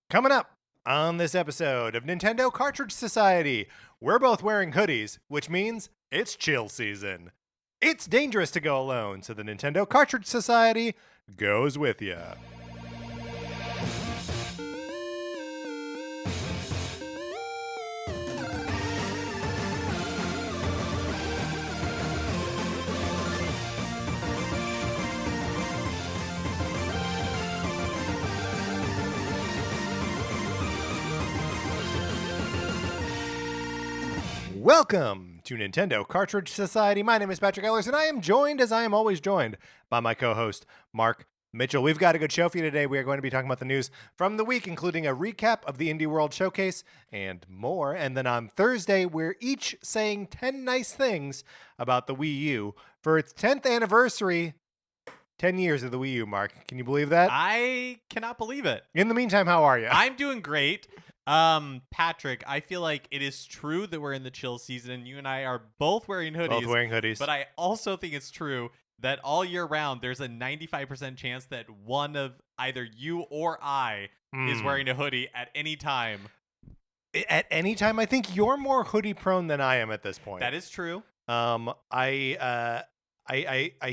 Coming up on this episode of Nintendo Cartridge Society, we're both wearing hoodies, which means it's chill season. It's dangerous to go alone, so the Nintendo Cartridge Society goes with you. Welcome to Nintendo Cartridge Society. My name is Patrick Ellers, and I am joined, as I am always joined, by my co-host, Mark Mitchell. We've got a good show for you today. We are going to be talking about the news from the week, including a recap of the Indie World Showcase and more. And then on Thursday, we're each saying 10 nice things about the Wii U for its 10th anniversary. 10 years of the Wii U, Mark. Can you believe that? I cannot believe it. In the meantime, how are you? I'm doing great. Patrick, I feel like it is true that we're in the chill season and you and I are both wearing hoodies. Both wearing hoodies. But I also think it's true that all year round, there's a 95% chance that one of either you or I is wearing a hoodie at any time. At any time? I think you're more hoodie prone than I am at this point. That is true. I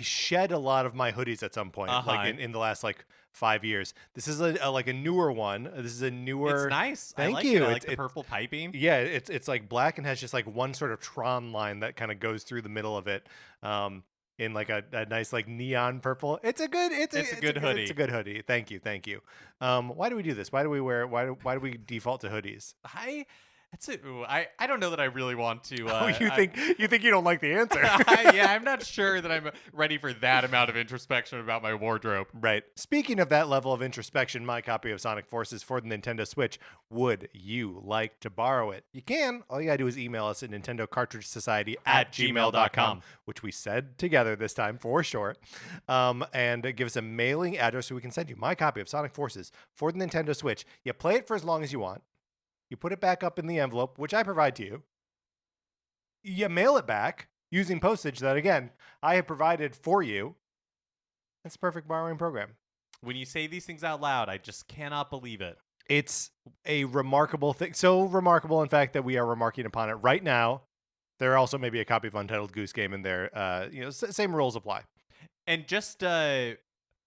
shed a lot of my hoodies at some point, like in the last 5 years. This is a newer one. This is a newer. It's nice. Thank I like you. It. I like the purple piping. Yeah, it's like black and has just like one sort of Tron line that kind of goes through the middle of it. In like a nice neon purple. It's a good hoodie. It's a good hoodie. Thank you. Why do we do this? Why do we wear? Why do we default to hoodies? I don't know that I really want to. You think you don't like the answer? I'm not sure that I'm ready for that amount of introspection about my wardrobe. Right. Speaking of that level of introspection, my copy of Sonic Forces for the Nintendo Switch. Would you like to borrow it? You can. All you gotta do is email us at nintendocartridgesociety@gmail.com, which we said together this time for short, and give us a mailing address so we can send you my copy of Sonic Forces for the Nintendo Switch. You play it for as long as you want. You put it back up in the envelope, which I provide to you. You mail it back using postage that, again, I have provided for you. That's a perfect borrowing program. When you say these things out loud, I just cannot believe it. It's a remarkable thing. So remarkable, in fact, that we are remarking upon it right now. There also may be a copy of Untitled Goose Game in there. Same rules apply. And just a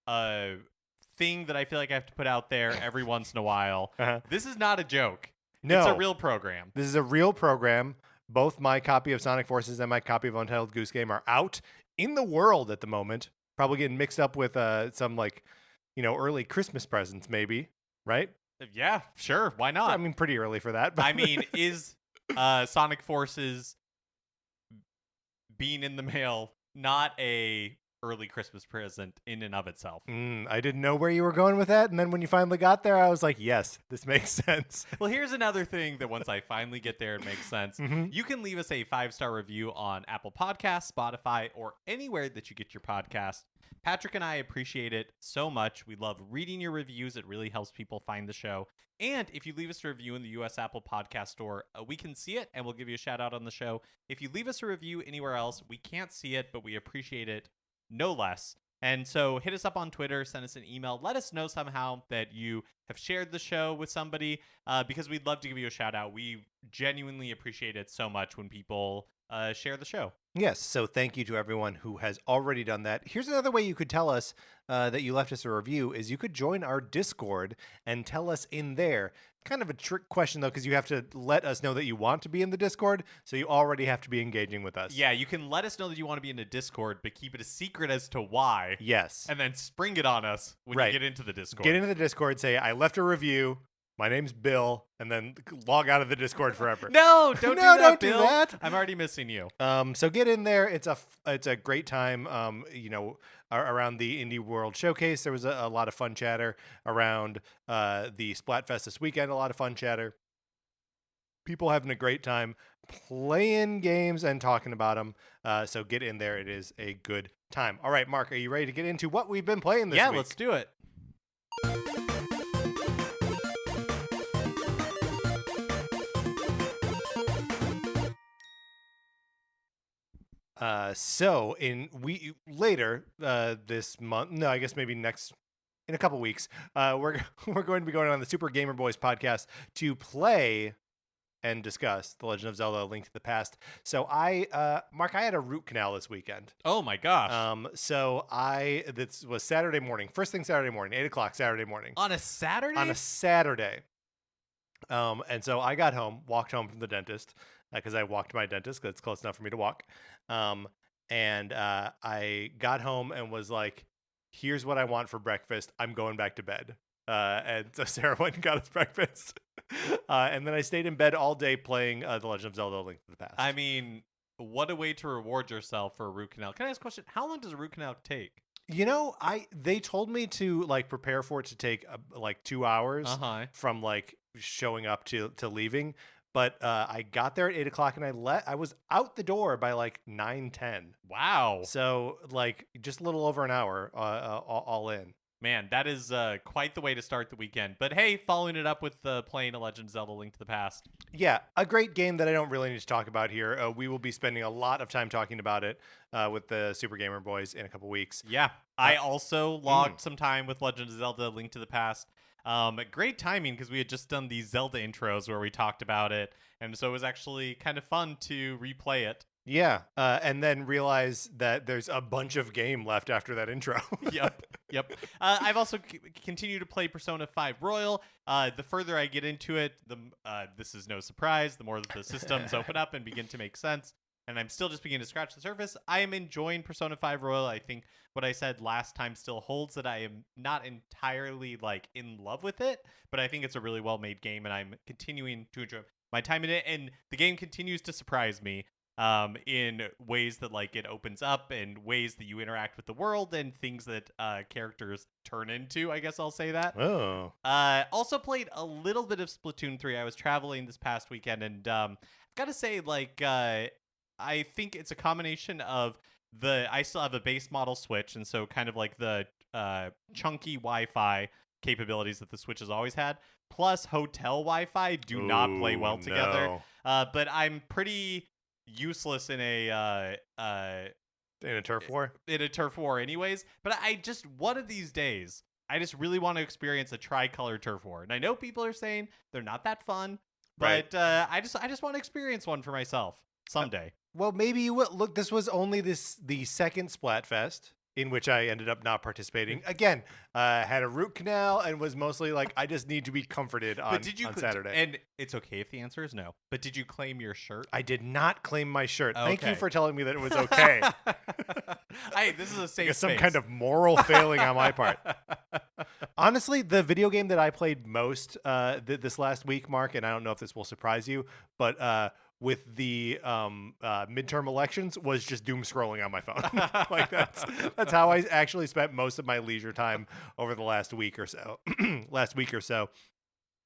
thing that I feel like I have to put out there every once in a while. This is not a joke. No. It's a real program. This is a real program. Both my copy of Sonic Forces and my copy of Untitled Goose Game are out in the world at the moment. Probably getting mixed up with some early Christmas presents, maybe, right? Yeah, sure. Why not? I mean, pretty early for that. But I mean, is Sonic Forces being in the mail not a early Christmas present in and of itself? I didn't know where you were going with that, and then when you finally got there, I was like, yes, this makes sense. Well, here's another thing that once I finally get there, it makes sense. You can leave us a 5-star review on Apple Podcasts, Spotify, or anywhere that you get your podcast. Patrick and I appreciate it so much. We love reading your reviews. It really helps people find the show. And if you leave us a review in the US Apple Podcast Store, we can see it and we'll give you a shout out on the show. If you leave us a review anywhere else, we can't see it, but we appreciate it no less. And so hit us up on Twitter, send us an email. Let us know somehow that you have shared the show with somebody because we'd love to give you a shout out. We genuinely appreciate it so much when people share the show. Yes, so thank you to everyone who has already done that. Here's another way you could tell us that you left us a review is you could join our Discord and tell us in there. Kind of a trick question, though, because you have to let us know that you want to be in the Discord, so you already have to be engaging with us. Yeah, you can let us know that you want to be in the Discord, but keep it a secret as to why. Yes. And then spring it on us when you get into the Discord. Get into the Discord, say, I left a review. My name's Bill, and then log out of the Discord forever. No, don't don't Bill. do that. I'm already missing you. So get in there. It's a great time. Around the Indie World Showcase, there was a lot of fun chatter around the Splatfest this weekend. A lot of fun chatter. People having a great time playing games and talking about them. So get in there. It is a good time. All right, Mark, are you ready to get into what we've been playing this week? Yeah, let's do it. So later this month, no, I guess maybe next in a couple weeks, we're going to be going on the Super Gamer Boys podcast to play and discuss The Legend of Zelda: A Link to the Past. So Mark, I had a root canal this weekend. Oh my gosh. This was Saturday morning. First thing Saturday morning, 8:00 Saturday morning. On a Saturday? On a Saturday. And so I got home, walked home from the dentist, because I walked to my dentist because it's close enough for me to walk. I got home and was like, here's what I want for breakfast. I'm going back to bed. And so Sarah went and got us breakfast. And then I stayed in bed all day playing The Legend of Zelda: A Link to the Past. I mean, what a way to reward yourself for a root canal. Can I ask a question? How long does a root canal take? They told me to like prepare for it to take like 2 hours from like showing up to leaving. But I got there at 8:00 and I was out the door by like 9:10. Wow. So like just a little over an hour all in. Man, that is quite the way to start the weekend. But hey, following it up with playing A Legend of Zelda: Link to the Past. Yeah, a great game that I don't really need to talk about here. We will be spending a lot of time talking about it with the Super Gamer Boys in a couple weeks. Yeah, I also logged some time with Legend of Zelda: Link to the Past. Great timing because we had just done these Zelda intros where we talked about it. And so it was actually kind of fun to replay it. Yeah, and then realize that there's a bunch of game left after that intro. Yep. I've also continued to play Persona 5 Royal. The further I get into it, this is no surprise, the more that the systems open up and begin to make sense. And I'm still just beginning to scratch the surface. I am enjoying Persona 5 Royal. I think what I said last time still holds, that I am not entirely like in love with it, but I think it's a really well-made game, and I'm continuing to enjoy my time in it. And the game continues to surprise me in ways that like it opens up and ways that you interact with the world and things that characters turn into, I guess I'll say that. Oh. Also played a little bit of Splatoon 3. I was traveling this past weekend, and I've got to say, like, I think it's a combination of I still have a base model Switch, and so kind of like the chunky Wi-Fi capabilities that the Switch has always had, plus hotel Wi-Fi do not play well together. But I'm pretty useless in a turf war. In a turf war, anyways. But I just one of these days, I just really want to experience a tricolor turf war, and I know people are saying they're not that fun, but I just want to experience one for myself someday. Well, maybe you will. Look, this was only the second Splatfest in which I ended up not participating. Again, had a root canal and was mostly like, I just need to be comforted on Saturday. And it's okay if the answer is no. But did you claim your shirt? I did not claim my shirt. Okay. Thank you for telling me that it was okay. Hey, this is a safe space. Some kind of moral failing on my part. Honestly, the video game that I played most this last week, Mark, and I don't know if this will surprise you, but with the midterm elections was just doom scrolling on my phone. Like that's how I actually spent most of my leisure time over the last week or so.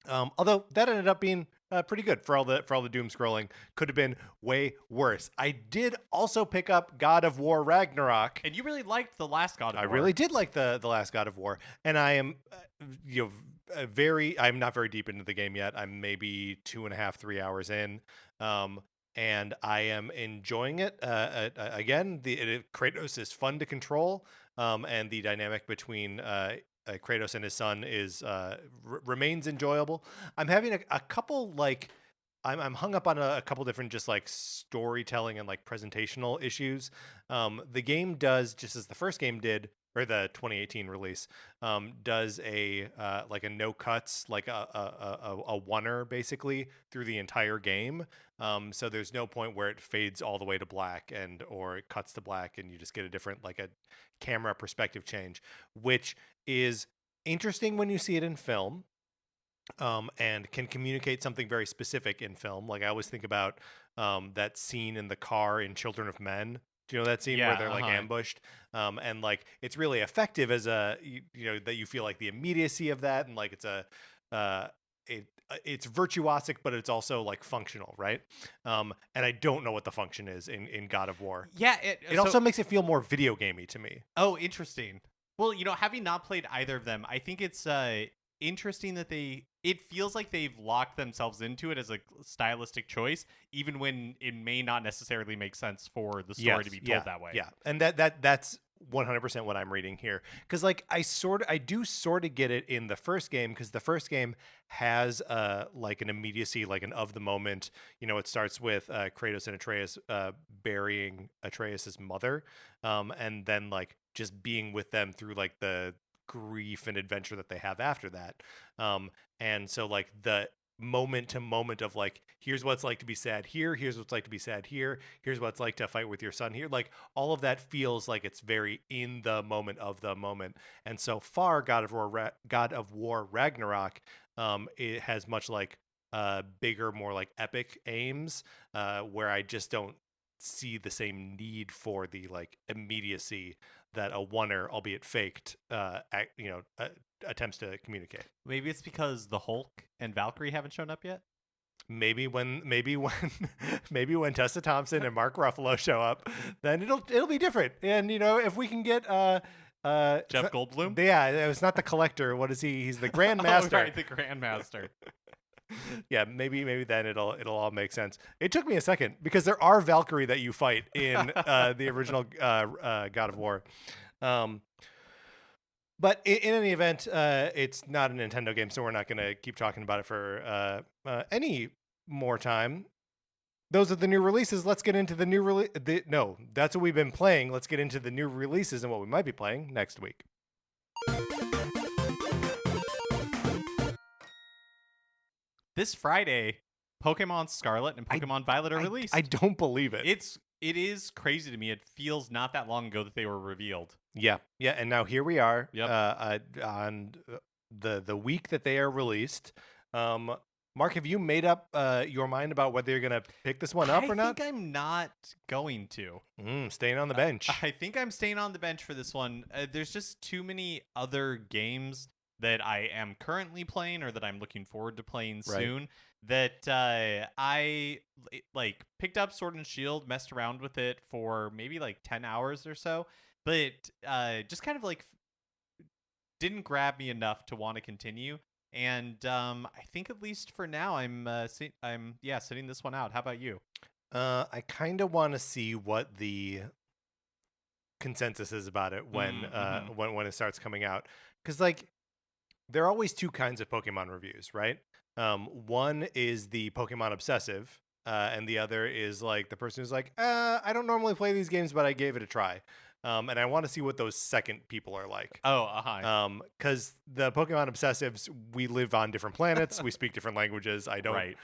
Although that ended up being pretty good for all the doom scrolling. Could have been way worse. I did also pick up God of War Ragnarok, and you really liked the last God of War. I really did like the last God of War, and I am I'm not very deep into the game yet. I'm maybe 2.5, 3 hours in. And I am enjoying it. Again, Kratos is fun to control, and the dynamic between Kratos and his son is remains enjoyable. I'm having a couple like I'm hung up on a couple different just like storytelling and like presentational issues. The game does, just as the first game did, or the 2018 release, does a like a no cuts, like a oneer basically through the entire game. So there's no point where it fades all the way to black or it cuts to black and you just get a different, like a camera perspective change, which is interesting when you see it in film. And can communicate something very specific in film. Like I always think about that scene in the car in Children of Men. Do you know that scene where they're like ambushed? And like it's really effective as that you feel like the immediacy of that, and like it's virtuosic, but it's also like functional, right? And I don't know what the function is in God of War. Yeah, it also makes it feel more video gamey to me. Oh, interesting. Well, having not played either of them, I think it's interesting that it feels like they've locked themselves into it as a stylistic choice, even when it may not necessarily make sense for the story to be told that way. Yeah, and that's 100% what I'm reading here, because like I do sort of get it in the first game, because the first game has like an immediacy, like an of the moment. It starts with Kratos and Atreus burying Atreus's mother, and then like just being with them through like the grief and adventure that they have after that. And so like the moment to moment of like, here's what it's like to be sad here, here's what's like to be sad here, here's what it's like to fight with your son here, like all of that feels like it's very in the moment of the moment. And so far, God of War Ragnarok, it has much like bigger, more like epic aims, where I just don't see the same need for the like immediacy that a oneer, albeit faked, attempts to communicate. Maybe it's because the Hulk and Valkyrie haven't shown up yet. Maybe when Tessa Thompson and Mark Ruffalo show up, then it'll be different. And if we can get Jeff Goldblum. Yeah, it's not the Collector. What is he? He's the Grandmaster. Oh, right, the Grandmaster. Yeah, maybe then it'll all make sense. It took me a second because there are Valkyrie that you fight in the original God of War. But in any event, it's not a Nintendo game, so we're not going to keep talking about it for any more time. Those are the new releases. Let's get into the new release. No, that's what we've been playing. Let's get into the new releases and what we might be playing next week. This Friday, Pokemon Scarlet and Pokemon Violet are released. I don't believe it. It is crazy to me. It feels not that long ago that they were revealed. Yeah, and now here we are. Yep. On the week that they are released. Mark, have you made up your mind about whether you're gonna pick this one up or not? I think I'm not going to. Staying on the bench. I think I'm staying on the bench for this one. There's just too many other games that I am currently playing or that I'm looking forward to playing soon that I like picked up Sword and Shield, messed around with it for maybe like 10 hours or so, but just kind of like didn't grab me enough to want to continue. And I think at least for now, I'm sitting this one out. How about you? I kind of want to see what the consensus is about it when it starts coming out, because like there are always two kinds of Pokemon reviews, right? One is the Pokemon obsessive, and the other is like the person who's like, I don't normally play these games, but I gave it a try. And I want to see what those second people are like. Because the Pokemon obsessives, we live on different planets, we speak different languages. I don't,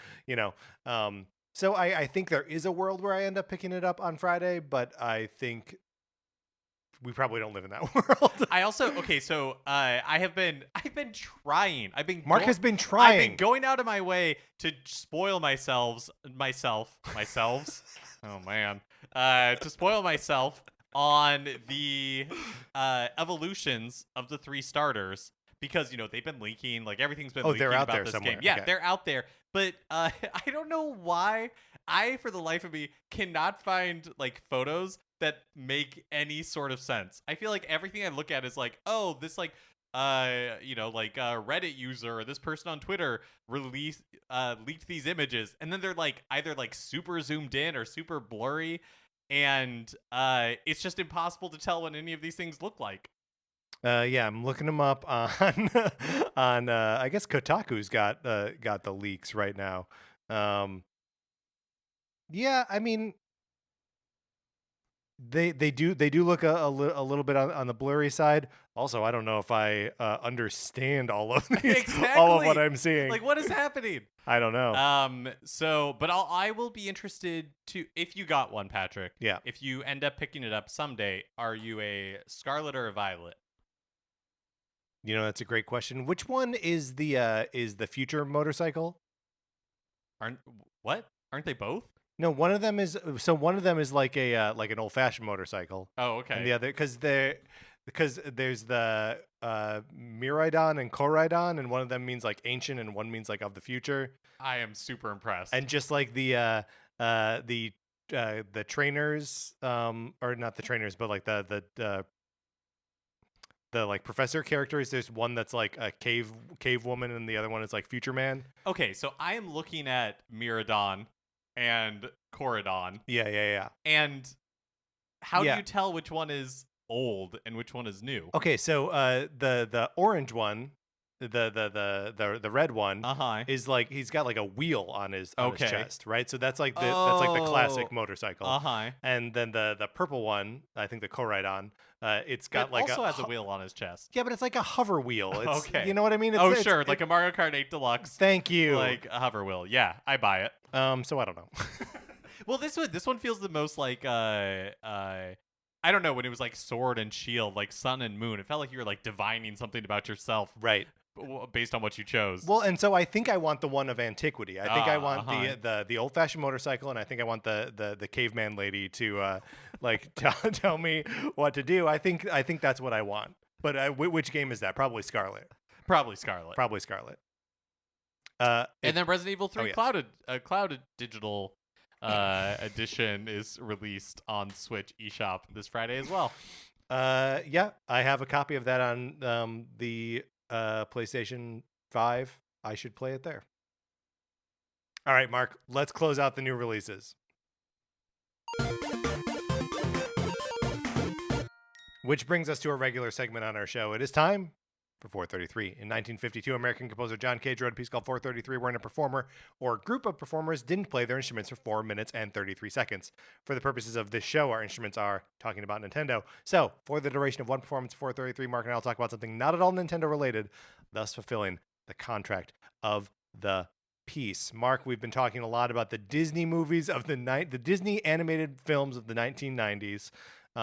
so I think there is a world where I end up picking it up on Friday, but I think we probably don't live in that world. I've been trying. Mark has been trying. I've been going out of my way to spoil myself. Oh man, to spoil myself on the evolutions of the 3 starters, because they've been leaking, like everything's been leaking about there this somewhere. game. Yeah, okay. They're out there, but I don't know why I, for the life of me, cannot find like photos that make any sort of sense. I feel like everything I look at is like, oh, this like Reddit user or this person on Twitter leaked these images, and then they're like either like super zoomed in or super blurry, and it's just impossible to tell what any of these things look like. I'm looking them up on on I guess Kotaku's got the leaks right now. I mean, they do look a little bit on the blurry side. Also, I don't know if I understand all of these, all of what I'm seeing. Like, what is happening? I don't know. But I will be interested to, if you got one, Patrick. Yeah. If you end up picking it up someday, are you a Scarlet or a Violet? That's a great question. Which one is the future motorcycle? Aren't they both? No, one of them is like an old fashioned motorcycle. Oh, okay. And the other, because there's the Miraidon and Koraidon, and one of them means like ancient, and one means like of the future. I am super impressed. And just like the trainers, or not the trainers, but like the like professor characters. There's one that's like a cave woman, and the other one is like Future Man. Okay, so I am looking at Miraidon and Koraidon. Yeah. And how do you tell which one is old and which one is new? Okay, so the orange one, the red one Uh-huh. is like he's got like a wheel on his Okay. chest, right? So that's like the classic Oh. motorcycle. Uh-huh. And then the purple one, I think the Koraidon, it's got It like also a has a wheel on his chest. yeah, but it's like a hover wheel. It's, Okay. you know what I mean? It's, Oh, it's, sure, like a Mario Kart 8 Deluxe, thank you. like a hover wheel. Yeah, I buy it. So I don't know. Well, this one feels the most like I don't know, when it was like sword and shield, like sun and moon. It felt like you were like divining something about yourself Right. based on what you chose. Well, and so I think I want the one of antiquity. I think I want uh-huh. the old fashioned motorcycle, and I think I want the caveman lady to like tell me what to do. I think that's what I want. But which game is that? Probably Scarlet. Probably Scarlet. Probably Scarlet. And then Resident Evil 3 yes. clouded digital edition is released on Switch eShop this Friday as well. Yeah, I have a copy of that on the PlayStation 5. I should play it there. All right, Mark, let's close out the new releases. Which brings us to a regular segment on our show. It is time for 433. In 1952, American composer John Cage wrote a piece called 433, wherein a performer or group of performers didn't play their instruments for 4 minutes and 33 seconds. For the purposes of this show, our instruments are talking about Nintendo. So, for the duration of one performance, 433, Mark and I will talk about something not at all Nintendo related, thus fulfilling the contract of the piece. Mark, we've been talking a lot about the Disney movies of the Disney animated films of the 1990s.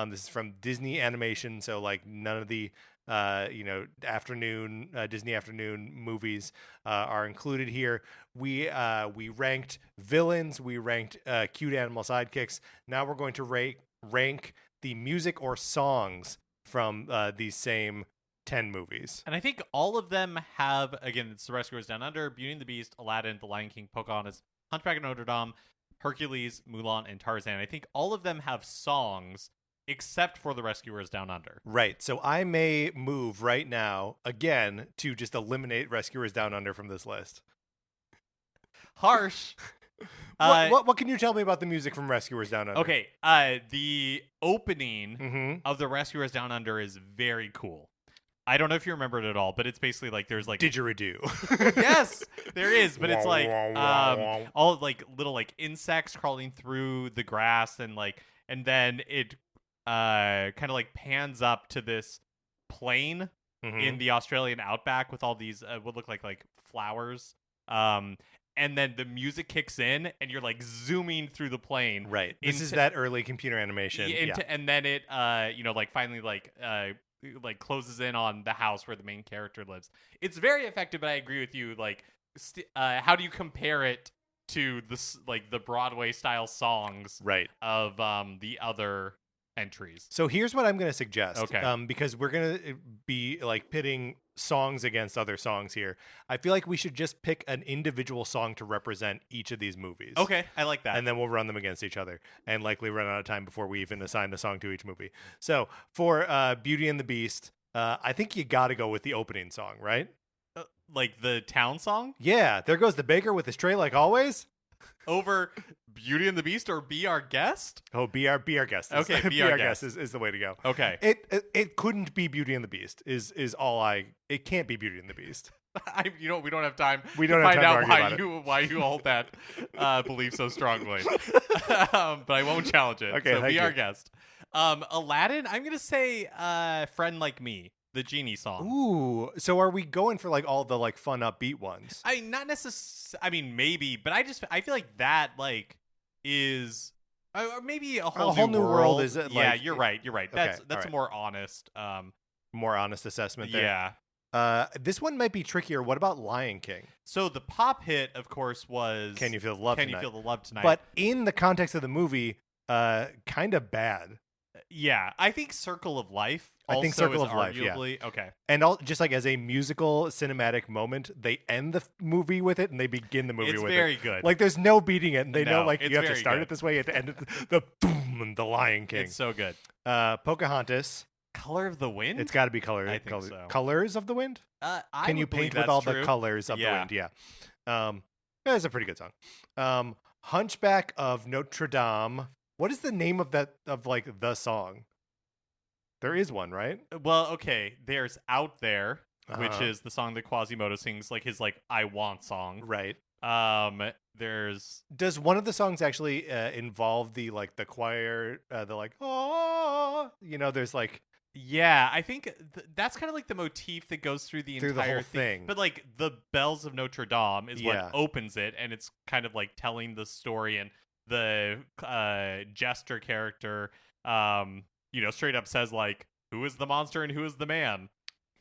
This is from Disney Animation, so like none of the Disney afternoon movies are included here. We ranked villains, we ranked cute animal sidekicks. Now we're going to rank the music or songs from these same 10 movies. And I think all of them have, again, it's The Rescuers Down Under, Beauty and the Beast, Aladdin, The Lion King, Pocahontas, Hunchback of Notre Dame, Hercules, Mulan, and Tarzan. I think all of them have songs except for The Rescuers Down Under. Right. So I may move right now, again, to just eliminate Rescuers Down Under from this list. Harsh. What can you tell me about the music from Rescuers Down Under? Okay. The opening of The Rescuers Down Under is very cool. I don't know if you remember it at all, but it's basically like there's like didgeridoo. Yes, there is, but it's like all like little like insects crawling through the grass, and then it kind of like pans up to this plain in the Australian outback with all these what look like flowers. And then the music kicks in, and you're like zooming through the plane. Right. This is that early computer animation. And then it finally like closes in on the house where the main character lives. It's very effective, but I agree with you. Like, how do you compare it to the Broadway style songs of the other entries? So here's what I'm going to suggest. Okay. Because we're going to be like pitting songs against other songs here. I feel like we should just pick an individual song to represent each of these movies. Okay, I like that. And then we'll run them against each other and likely run out of time before we even assign a song to each movie. So for Beauty and the Beast, I think you got to go with the opening song, right? Like the town song? Yeah. There goes the baker with his tray like always. Over Beauty and the Beast or Be Our Guest? Oh, be our guest. Okay, be our guest is the way to go. Okay. It couldn't be Beauty and the Beast. It can't be Beauty and the Beast. We don't have time. We don't to have find time out to argue why you hold that belief so strongly. But I won't challenge it. Okay, so Be Our you. Guest. Aladdin. I'm gonna say Friend Like Me, the genie song. Ooh, so are we going for like all the like fun upbeat ones? Not necessarily. I mean, maybe, but I feel like that is. Or maybe a whole new world is it? Yeah, you're right. Okay, That's all right. a more honest. More honest assessment there. Yeah. This one might be trickier. What about Lion King? So the pop hit, of course, was Can You Feel the Love Can Tonight? You Feel the Love Tonight? But in the context of the movie, kind of bad. Yeah, I think Circle of Life. I think also Circle is of Life, yeah. arguably, okay. And just like as a musical cinematic moment, they end the movie with it and they begin the movie with it. It's very good. Like there's no beating it, and they know No, like it's you have to very start good. it this way, you have to end it the boom and the Lion King. It's so good. Pocahontas. Color of the Wind? It's got to be color. I think so. Colors of the Wind. Can you paint with all the colors of the wind? Yeah. That's a pretty good song. Hunchback of Notre Dame. What is the name of that of like the song? There is one, right? Well, okay, there's Out There, which Uh-huh. is the song that Quasimodo sings, like his like I Want song. Right. There's Does one of the songs actually involve the choir, the like, oh, there's like yeah, I think that's kind of like the motif that goes through the through the entire whole thing. But like the bells of Notre Dame is Yeah. what opens it, and it's kind of like telling the story, and the Jester character, straight up says like, "Who is the monster and who is the man?"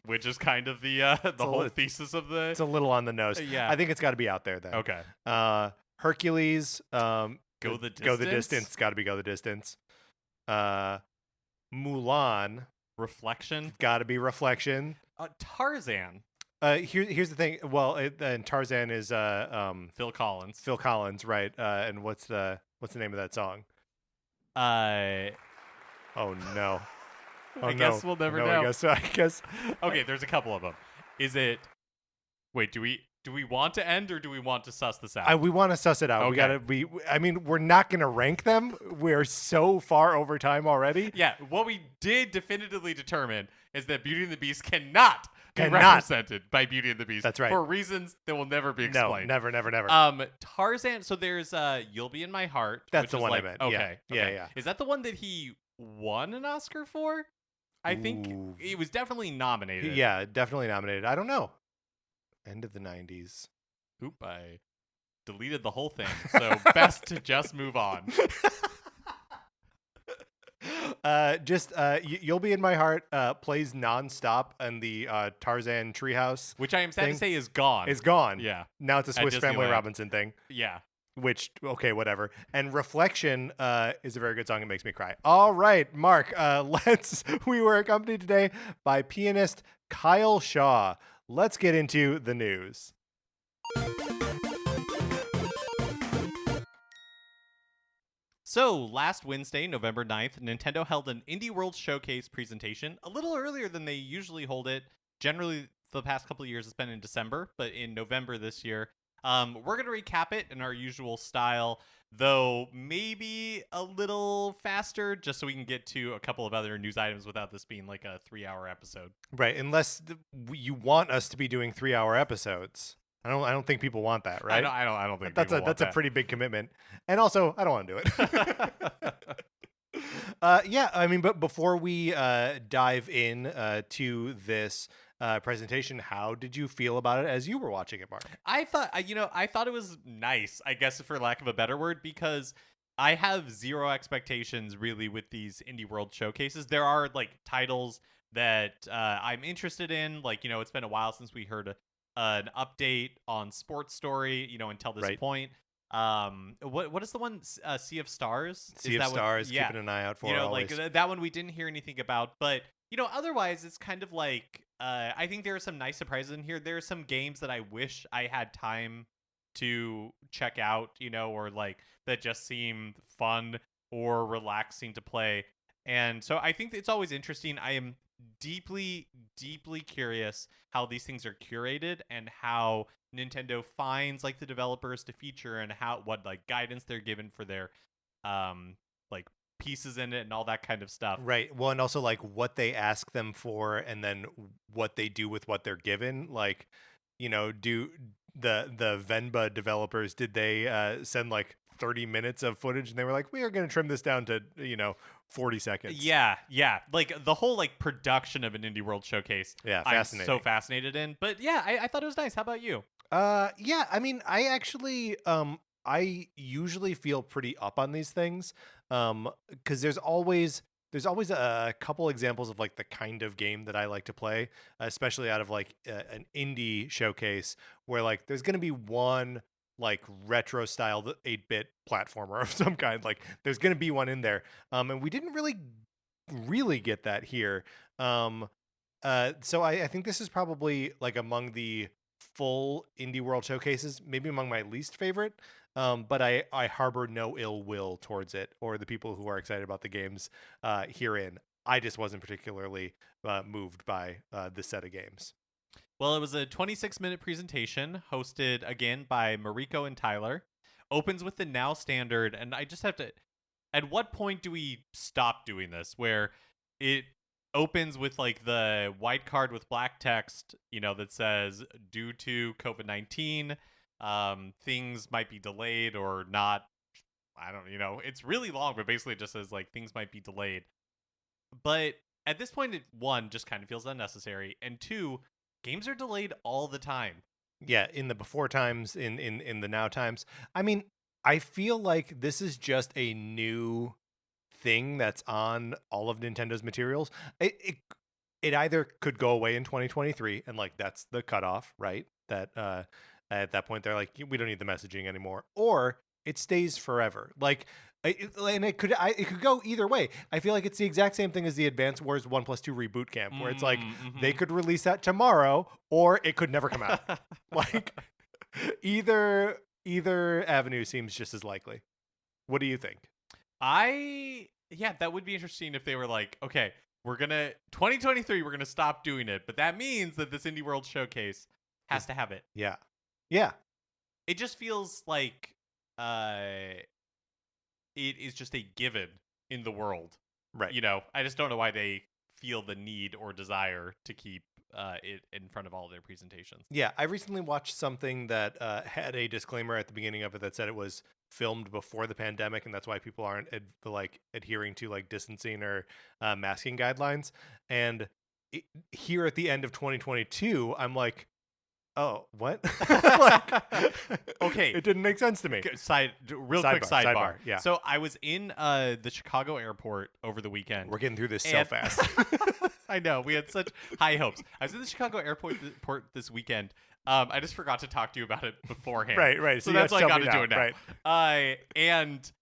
Which is kind of the whole thesis of the. It's a little on the nose. Yeah. I think it's got to be Out There then. Okay. Hercules. Go the distance. Go the distance. Got to be Go the Distance. Mulan. Reflection. Got to be Reflection. Tarzan. Here's the thing. Well, and Tarzan is Phil Collins. Phil Collins, right? And what's the name of that song? Oh no. Oh, I guess we'll never know. I guess. Okay, there's a couple of them. Is it? Wait, do we want to end or do we want to suss this out? We want to suss it out. Okay. I mean, we're not going to rank them. We're so far over time already. Yeah, what we did definitively determine is that Beauty and the Beast cannot be represented by Beauty and the Beast. That's right. For reasons that will never be explained. No, never. Tarzan. So there's You'll Be in My Heart. That's which the is one like, I meant. Okay. Yeah. Is that the one that he won an Oscar for? I think Ooh. it was definitely nominated. Yeah, definitely nominated. I don't know. End of the 90s. Oop, I deleted the whole thing. So best to just move on. You'll Be in My Heart plays nonstop in the Tarzan treehouse. Which I am sad to say is gone. It's gone. Yeah. Now it's a Swiss Family Disneyland. Robinson thing. Yeah. Which, okay, whatever. And Reflection is a very good song. It makes me cry. All right, Mark, we were accompanied today by pianist Kyle Shaw. Let's get into the news. So, last Wednesday, November 9th, Nintendo held an Indie World Showcase presentation a little earlier than they usually hold it. Generally, the past couple of years, it's been in December, but in November this year. We're going to recap it in our usual style, though maybe a little faster, just so we can get to a couple of other news items without this being like a 3-hour episode. Right, unless you want us to be doing 3-hour episodes. I don't think people want that, right? I don't think that's a pretty big commitment. And also, I don't want to do it. Yeah, I mean, but before we dive in to this presentation, how did you feel about it as you were watching it, Mark? I thought it was nice, I guess, for lack of a better word, because I have zero expectations really with these Indie World showcases. There are like titles that I'm interested in. Like, it's been a while since we heard an update on Sports Story, until this point. What is the one? Sea of Stars? Sea of Stars, yeah. Keeping an eye out for always. Like that one we didn't hear anything about, but otherwise it's kind of like I think there are some nice surprises in here. There are some games that I wish I had time to check out, or like that just seem fun or relaxing to play. And so I think it's always interesting. I am deeply, deeply curious how these things are curated and how Nintendo finds like the developers to feature and what like guidance they're given for their like pieces in it and all that kind of stuff. Right. Well, and also like what they ask them for and then what they do with what they're given. Like, do the Venba developers, did they send like 30 minutes of footage and they were like, we are going to trim this down to 40 seconds? Yeah like the whole like production of an Indie World showcase. Yeah, fascinating. I'm so fascinated in. But yeah, I thought it was nice. How about you? Yeah, I mean, I actually I usually feel pretty up on these things because there's always a couple examples of like the kind of game that I like to play, especially out of like an indie showcase where like there's going to be one like retro style 8-bit platformer of some kind. Like there's going to be one in there. And we didn't really get that here. So I think this is probably like among the full Indie World showcases, maybe among my least favorite. But I harbor no ill will towards it or the people who are excited about the games herein. I just wasn't particularly moved by this set of games. Well, it was a 26-minute presentation hosted again by Mariko and Tyler. Opens with the now standard, and I just have to... At what point do we stop doing this? Where it opens with like the white card with black text, that says due to COVID-19, things might be delayed or not. I don't, it's really long, but basically it just says like things might be delayed. But at this point, one, just kind of feels unnecessary, and two, games are delayed all the time. Yeah, in the before times, in the now times. I mean, I feel like this is just a new thing that's on all of Nintendo's materials. It either could go away in 2023, and like that's the cutoff, right? That at that point they're like, we don't need the messaging anymore, or it stays forever. Like, and it could go either way. I feel like it's the exact same thing as the Advance Wars 1+2 Reboot Camp, where it's like they could release that tomorrow, or it could never come out. Like, either avenue seems just as likely. What do you think? Yeah, that would be interesting if they were like, okay, 2023, we're gonna stop doing it, but that means that this Indie World Showcase has to have it. Yeah. It just feels like it is just a given in the world, right? I just don't know why they feel the need or desire to keep it in front of all their presentations. Yeah, I recently watched something that had a disclaimer at the beginning of it that said it was filmed before the pandemic, and that's why people aren't adhering to like distancing or masking guidelines. And here at the end of 2022, I'm like, oh, what? Okay, it didn't make sense to me. Quick sidebar. Yeah. So I was in the Chicago airport over the weekend. We're getting through this so fast. I know, we had such high hopes. I was in the Chicago airport this weekend. I just forgot to talk to you about it beforehand. Right. So that's why I got to do it now. Right. And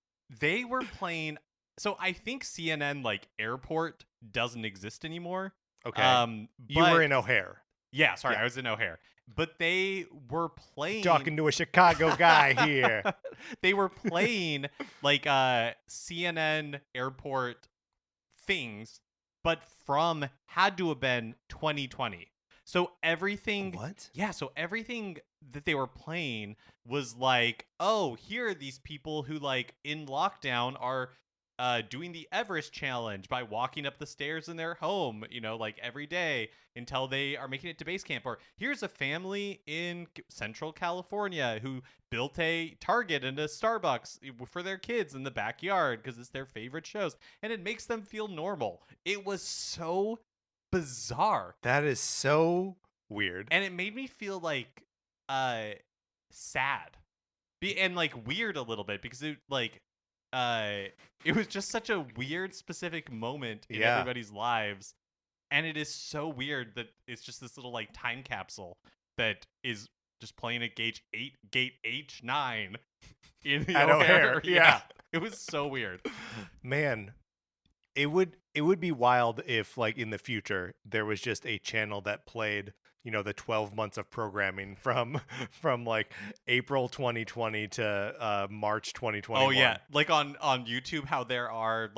they were playing. So I think CNN airport doesn't exist anymore. Okay. You were in O'Hare. Yeah, sorry, I was in O'Hare. But they were playing... Talking to a Chicago guy here. They were playing, CNN airport things, but had to have been 2020. So everything... What? Yeah, so everything that they were playing was like, oh, here are these people who, in lockdown are... doing the Everest challenge by walking up the stairs in their home, every day until they are making it to base camp. Or here's a family in Central California who built a Target and a Starbucks for their kids in the backyard because it's their favorite shows. And it makes them feel normal. It was so bizarre. That is so weird. And it made me feel sad. And weird a little bit because it was just such a weird specific moment in everybody's lives, and it is so weird that it's just this little time capsule that is just playing at gate H9 in the O'Hare. Yeah, it was so weird. Man, it would be wild if in the future there was just a channel that played the 12 months of programming from April 2020 to March 2021. Oh yeah, on YouTube, how there are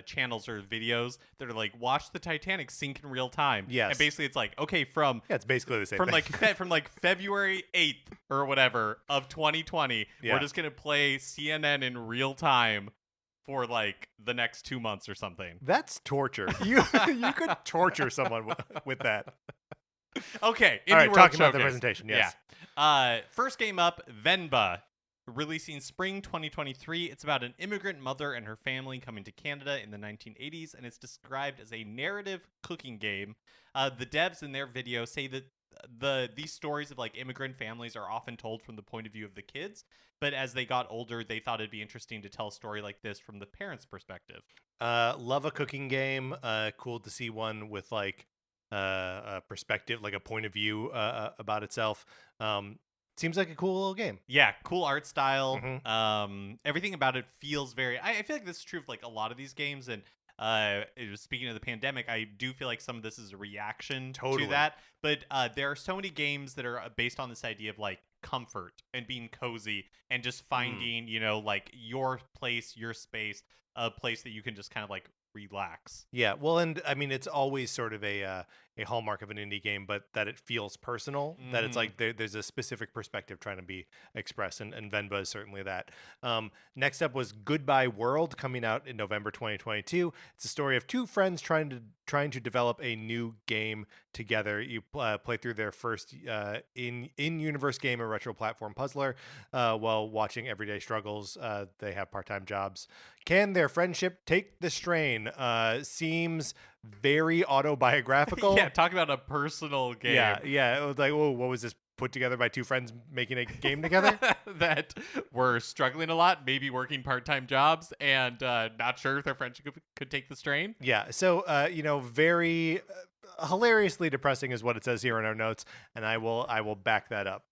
channels or videos that are watch the Titanic sink in real time. Yes, and basically it's okay it's basically the same thing. From February 8th or whatever of 2020, we're just gonna play CNN in real time for the next 2 months or something. That's torture. You could torture someone with that. Okay, all right, talking about the presentation. Yes. Yeah. First game up, Venba, releasing spring 2023. It's about an immigrant mother and her family coming to Canada in the 1980s, and it's described as a narrative cooking game. The devs in their video say that these stories of immigrant families are often told from the point of view of the kids, but as they got older, they thought it'd be interesting to tell a story like this from the parents' perspective. Love a cooking game. Cool to see one with a perspective, a point of view about itself. Seems like a cool little game. Yeah, cool art style. Mm-hmm. Everything about it feels very... I feel like this is true of a lot of these games, and speaking of the pandemic, I do feel like some of this is a reaction to that. But there are so many games that are based on this idea of comfort and being cozy and just finding, your place, your space, a place that you can just kind of relax. Yeah, well, and I mean, it's always sort of a hallmark of an indie game, but that it feels personal. That it's like there's a specific perspective trying to be expressed, and Venba is certainly that. Next up was Goodbye World, coming out in November 2022. It's a story of two friends trying to develop a new game together. You play through their first in-universe game, a retro platform puzzler, while watching everyday struggles. They have part-time jobs. Can their friendship take the strain? Seems very autobiographical. Yeah, talk about a personal game. Yeah. It was like, whoa, what was this? Put together by two friends making a game together that were struggling a lot, maybe working part-time jobs, and not sure if their friendship could take the strain. Yeah. So, very hilariously depressing is what it says here in our notes, and I will back that up.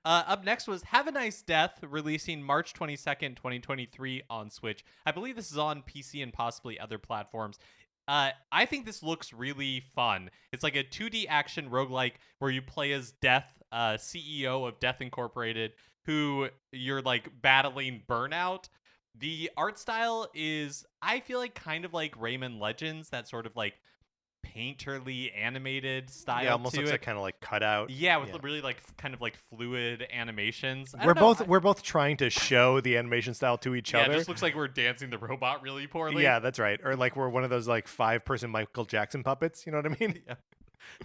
Up next was Have a Nice Death, releasing March 22nd, 2023 on Switch. I believe this is on PC and possibly other platforms. I think this looks really fun. It's like a 2D action roguelike where you play as Death, CEO of Death Incorporated, who you're like battling burnout. The art style is, I feel like, kind of like Rayman Legends, that sort of like painterly animated style. Yeah, almost looks like kind of like cut out. Yeah, with really like kind of like fluid animations. We're both trying to show the animation style to each other. Yeah, it just looks like we're dancing the robot really poorly. Yeah, that's right. Or like we're one of those like 5-person Michael Jackson puppets. You know what I mean? Yeah.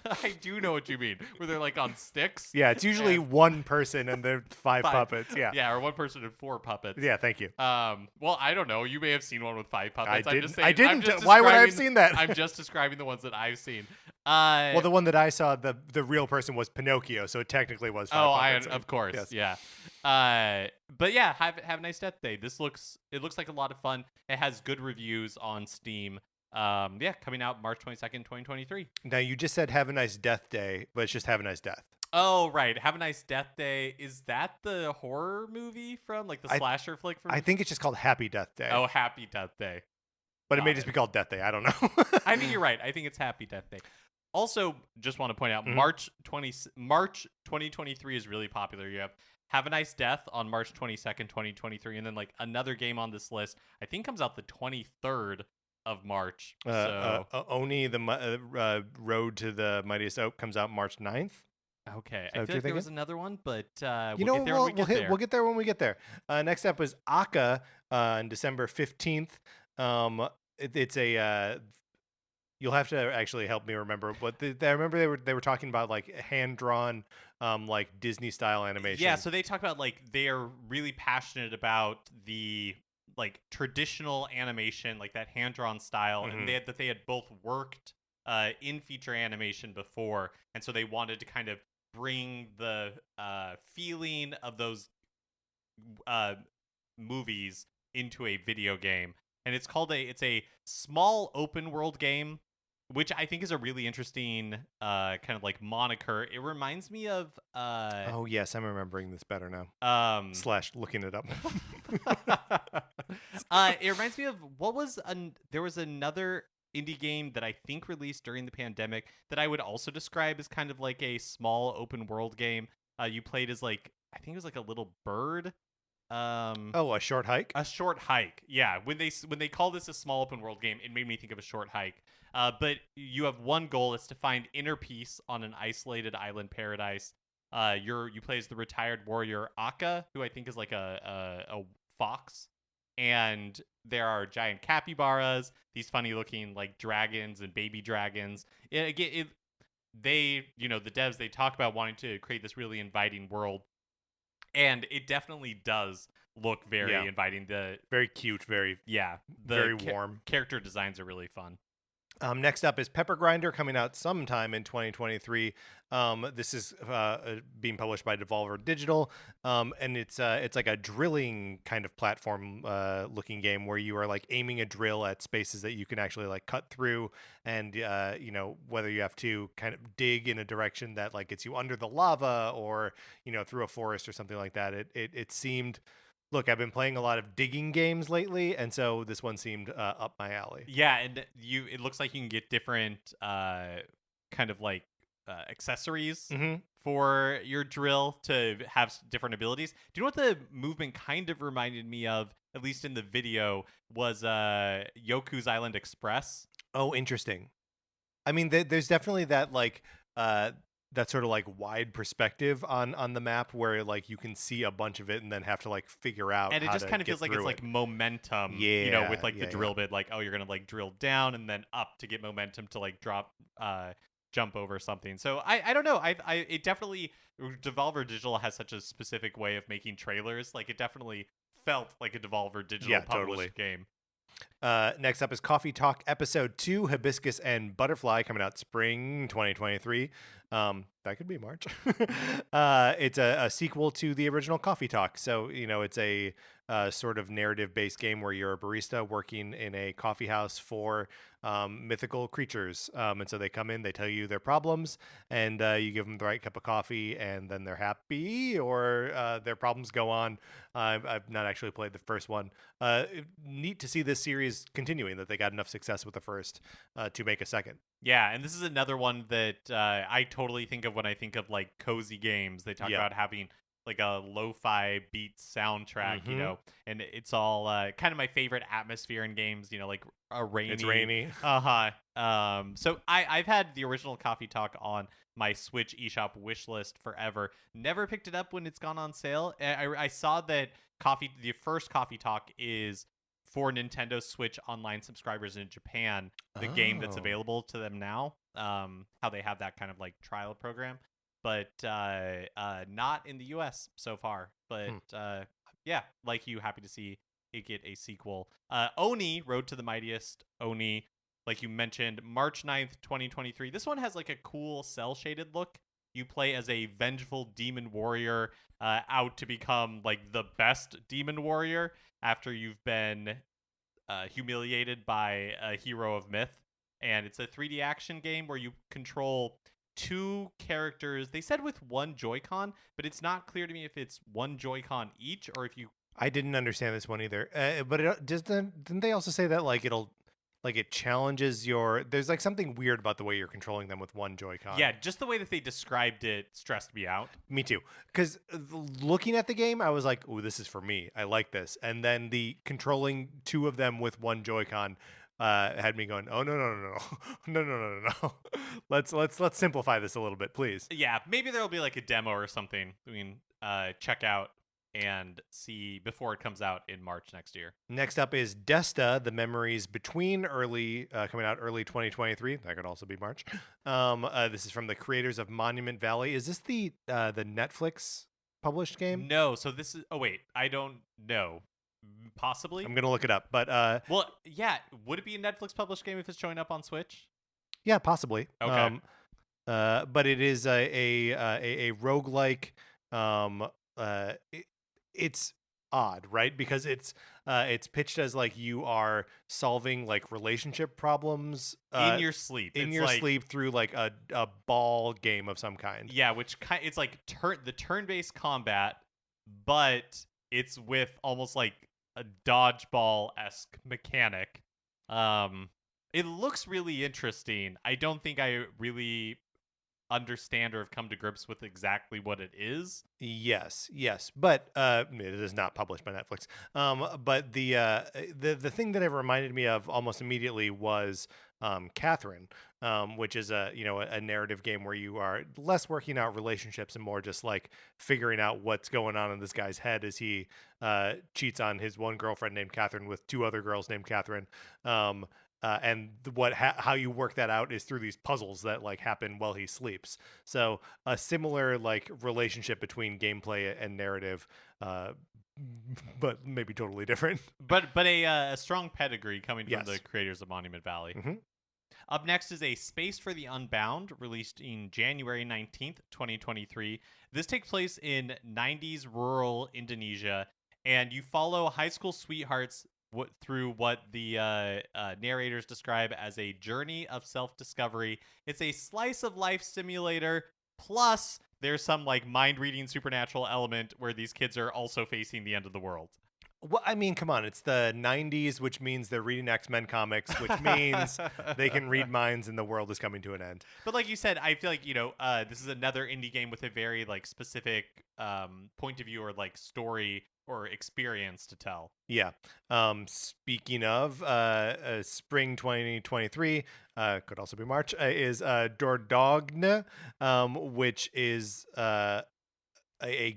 I do know what you mean. Where they're like on sticks. Yeah, it's usually one person and they're five puppets. Yeah. Yeah, or one person and 4 puppets. Yeah, thank you. Well, I don't know. You may have seen one with 5 puppets. I didn't. Why would I have seen that? I'm just describing the ones that I've seen. Well, the one that I saw, the real person was Pinocchio, so it technically was 5 puppets. Of course. Yes. Yeah. But yeah, have a nice Death Day. It looks like a lot of fun. It has good reviews on Steam. Coming out March 22nd, 2023. Now, you just said Have a Nice Death Day, but it's just Have a Nice Death. Oh, right. Have a Nice Death Day. Is that the horror movie from, like, the slasher flick from? I think it's just called Happy Death Day. Oh, Happy Death Day. But it may just be called Death Day. I don't know. I think you're right. I think it's Happy Death Day. Also, just want to point out, March 2023 is really popular. You have a Nice Death on March 22nd, 2023, and then, like, another game on this list, I think comes out the 23rd of March. Oni, the Road to the Mightiest Oak, comes out March 9th. Okay, I feel like there was another one, but we'll get there when we get there. Next up was Aka on December 15th. It's a you'll have to actually help me remember, but I remember they were talking about like hand drawn like Disney style animation. Yeah, so they talk about like they're really passionate about the like traditional animation, like that hand-drawn style, and they had both worked in feature animation before, and so they wanted to kind of bring the feeling of those movies into a video game. And it's a small open world game, which I think is a really interesting kind of like moniker. It reminds me of oh yes, I'm remembering this better now. / looking it up. It reminds me of there was another indie game that I think released during the pandemic that I would also describe as kind of like a small open world game. You played as like, I think it was like a little bird. A short hike. A short hike. Yeah. When they call this a small open world game, it made me think of a short hike. But you have one goal: is to find inner peace on an isolated island paradise. You play as the retired warrior Aka, who I think is like a fox, and there are giant capybaras, these funny looking like dragons and baby dragons. The devs, they talk about wanting to create this really inviting world. And it definitely does look very inviting. Very cute, very warm. Character designs are really fun. Next up is Pepper Grinder, coming out sometime in 2023. This is being published by Devolver Digital, and it's like a drilling kind of platform looking game where you are like aiming a drill at spaces that you can actually like cut through, and whether you have to kind of dig in a direction that like gets you under the lava or through a forest or something like that. It seemed. Look, I've been playing a lot of digging games lately, and so this one seemed up my alley. Yeah, and it looks like you can get different kind of like accessories for your drill to have different abilities. Do you know what the movement kind of reminded me of, at least in the video, was Yoku's Island Express? Oh, interesting. I mean, there's definitely that like that sort of like wide perspective on the map where like you can see a bunch of it and then have to like figure out And it how just to kind of get feels like it's through it. like momentum, with Yeah, like the yeah, yeah. drill bit, like, oh, you're gonna like drill down and then up to get momentum to like jump over something. So I don't know. I it definitely, Devolver Digital has such a specific way of making trailers. Like, it definitely felt like a Devolver Digital Yeah, totally. published game. Next up is Coffee Talk Episode 2, Hibiscus and Butterfly, coming out spring 2023. That could be March. It's a sequel to the original Coffee Talk. So, it's a sort of narrative-based game where you're a barista working in a coffee house for mythical creatures. And so they come in, they tell you their problems, and you give them the right cup of coffee, and then they're happy, or their problems go on. I've not actually played the first one. Neat to see this series continuing, that they got enough success with the first to make a second. Yeah, and this is another one that I totally think of when I think of like cozy games. They talk Yeah. about having like a lo-fi beat soundtrack, Mhm. and it's all kind of my favorite atmosphere in games, like a rainy. It's rainy. So I've had the original Coffee Talk on my Switch eShop wish list forever. Never picked it up when it's gone on sale. I saw that the first Coffee Talk is for Nintendo Switch online subscribers in Japan, the game that's Oh. available to them now. How they have that kind of like trial program, but not in the US so far. But yeah, like you, happy to see it get a sequel. Oni, Road to the Mightiest Oni, like you mentioned, March 9th, 2023. This one has like a cool cell shaded look. You play as a vengeful demon warrior, out to become like the best demon warrior after you've been humiliated by a hero of myth. And it's a 3D action game where you control two characters. They said with one Joy-Con, but it's not clear to me if it's one Joy-Con each or if you. I didn't understand this one either. But didn't they also say that like it challenges your? There's like something weird about the way you're controlling them with one Joy-Con. Yeah, just the way that they described it stressed me out. Me too. Because looking at the game, I was like, "Ooh, this is for me. I like this." And then the controlling two of them with one Joy-Con had me going, "Oh no, no, no, no, no, no, no, no, no. Let's simplify this a little bit, please." Yeah, maybe there'll be like a demo or something we can check out and see before it comes out in March next year. Next up is Desta, the memories between coming out early 2023. That could also be March. This is from the creators of Monument Valley. Is this the Netflix published game? No, so this is. Oh wait, I don't know. Possibly. I'm gonna look it up, but well, yeah. Would it be a Netflix published game if it's showing up on Switch? yeah, possibly. Okay. But it is a roguelike. It's odd, right? Because it's pitched as like you are solving like relationship problems in your sleep. in It's your like, sleep through like a ball game of some kind. Yeah, which it's like the turn-based combat, but it's with almost like a dodgeball-esque mechanic. It looks really interesting. I don't think I really understand or have come to grips with exactly what it is. Yes, but it is not published by Netflix. But the thing that it reminded me of almost immediately was Catherine, which is a narrative game where you are less working out relationships and more just like figuring out what's going on in this guy's head as he cheats on his one girlfriend named Catherine with two other girls named Catherine. And how you work that out is through these puzzles that like happen while he sleeps. So a similar like relationship between gameplay and narrative, but maybe totally different. But a strong pedigree coming from Yes. the creators of Monument Valley. Mm-hmm. Up next is a Space for the Unbound, released in January 19th, 2023. This takes place in 90s rural Indonesia, and you follow high school sweethearts through what the narrators describe as a journey of self-discovery. It's a slice of life simulator, plus there's some like mind-reading supernatural element where these kids are also facing the end of the world. Well, I mean, come on. It's the 90s, which means they're reading X-Men comics, which means they can read minds and the world is coming to an end. But like you said, I feel like, this is another indie game with a very like specific point of view or like story or experience to tell. Yeah. Speaking of spring 2023, could also be March, is Dordogne, which is a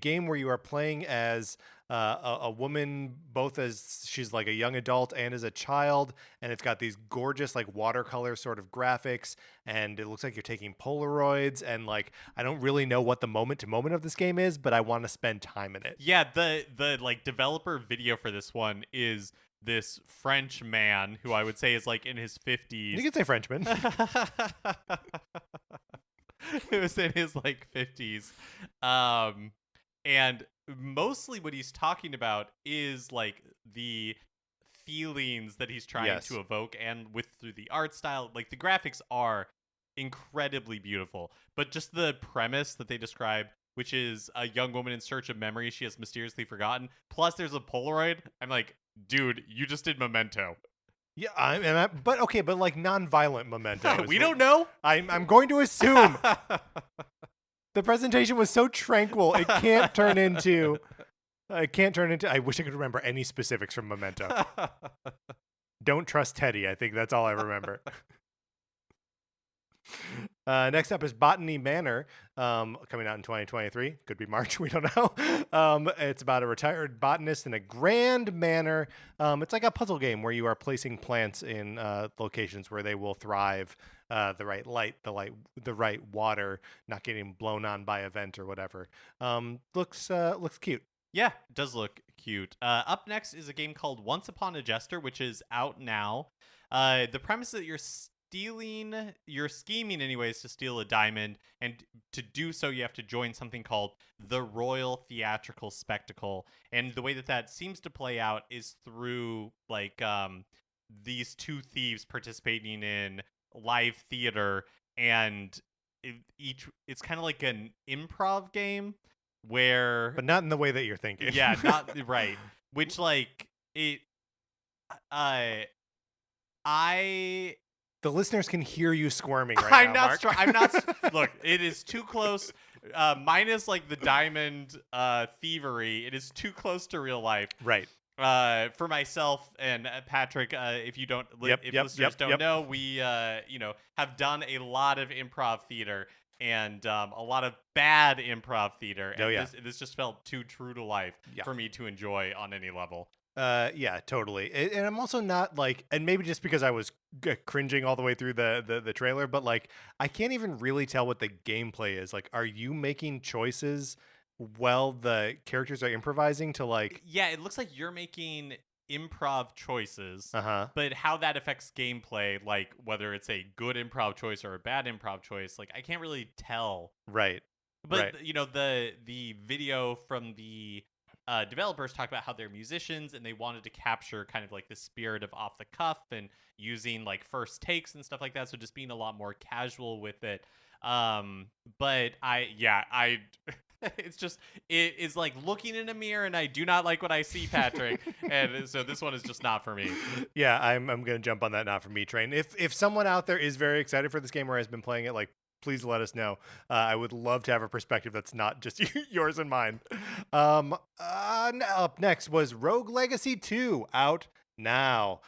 game where you are playing as a woman, both as she's like a young adult and as a child, and it's got these gorgeous like watercolor sort of graphics, and it looks like you're taking Polaroids, and like I don't really know what the moment to moment of this game is, but I want to spend time in it. Yeah, the like developer video for this one is this French man who I would say is like in his 50s. You can say Frenchman. It was in his like 50s. And mostly what he's talking about is like the feelings that he's trying Yes. to evoke, and with through the art style, like the graphics are incredibly beautiful, but just the premise that they describe, which is a young woman in search of memories she has mysteriously forgotten, plus there's a Polaroid. I'm like, dude, you just did Memento. Yeah, but okay, but like non-violent Memento. We don't know. I'm going to assume the presentation was so tranquil it can't turn into. I wish I could remember any specifics from Memento. Don't trust Teddy. I think that's all I remember. Next up is Botany Manor, coming out in 2023. Could be March, we don't know. It's about a retired botanist in a grand manor. It's like a puzzle game where you are placing plants in locations where they will thrive. The right light, the right water, not getting blown on by a vent or whatever. Looks cute. Yeah, it does look cute. Up next is a game called Once Upon a Jester, which is out now. The premise is that you're scheming anyways to steal a diamond, and to do so you have to join something called the Royal Theatrical Spectacle. And the way that seems to play out is through like these two thieves participating in live theater, and it's kind of like an improv game where, But not in the way that you're thinking. yeah, not right, which like it I The listeners can hear you squirming right now, Mark. I'm not. Look, it is too close. Minus like the diamond thievery, it is too close to real life. Right. For myself and Patrick, if you don't, Yep, if yep, listeners yep, don't yep. know, we have done a lot of improv theater and a lot of bad improv theater. And Oh, yeah. this just felt too true to life Yeah. for me to enjoy on any level. Yeah, totally. And I'm also not like, and maybe just because I was cringing all the way through the trailer, but like I can't even really tell what the gameplay is. Like, are you making choices while the characters are improvising to like? Yeah, it looks like you're making improv choices, But how that affects gameplay, like whether it's a good improv choice or a bad improv choice, like I can't really tell. right. But Right. the video from the developers talk about how they're musicians and they wanted to capture kind of like the spirit of off the cuff and using like first takes and stuff like that. So just being a lot more casual with it. But I it's just, it is like looking in a mirror and I do not like what I see, Patrick. And so this one is just not for me. Yeah, I'm gonna jump on that not for me train. If someone out there is very excited for this game or has been playing it, like, please let us know. I would love to have a perspective that's not just yours and mine. Up next was Rogue Legacy 2, out now.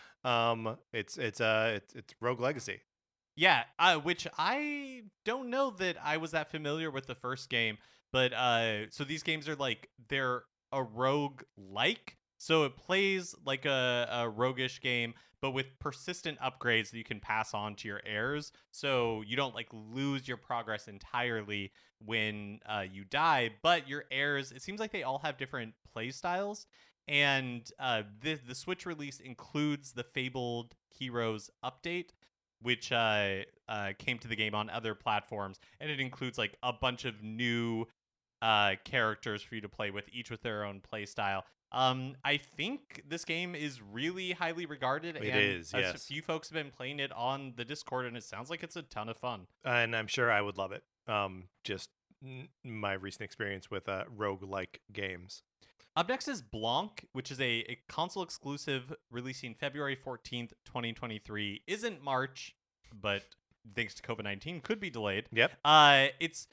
It's Rogue Legacy. Yeah, which I don't know that I was that familiar with the first game, but so these games are like, they're a rogue-like, so it plays like a roguish game, but with persistent upgrades that you can pass on to your heirs, so you don't like lose your progress entirely when you die, but your heirs, it seems like they all have different play styles, and the Switch release includes the Fabled Heroes update, which came to the game on other platforms, and it includes like a bunch of new characters for you to play with, each with their own play style. I think this game is really highly regarded. It is, yes. A few folks have been playing it on the Discord, and it sounds like it's a ton of fun. And I'm sure I would love it. Just my recent experience with rogue-like games. Up next is Blanc, which is a console exclusive releasing February 14th, 2023. Isn't March, but thanks to COVID-19 could be delayed. Yep. It's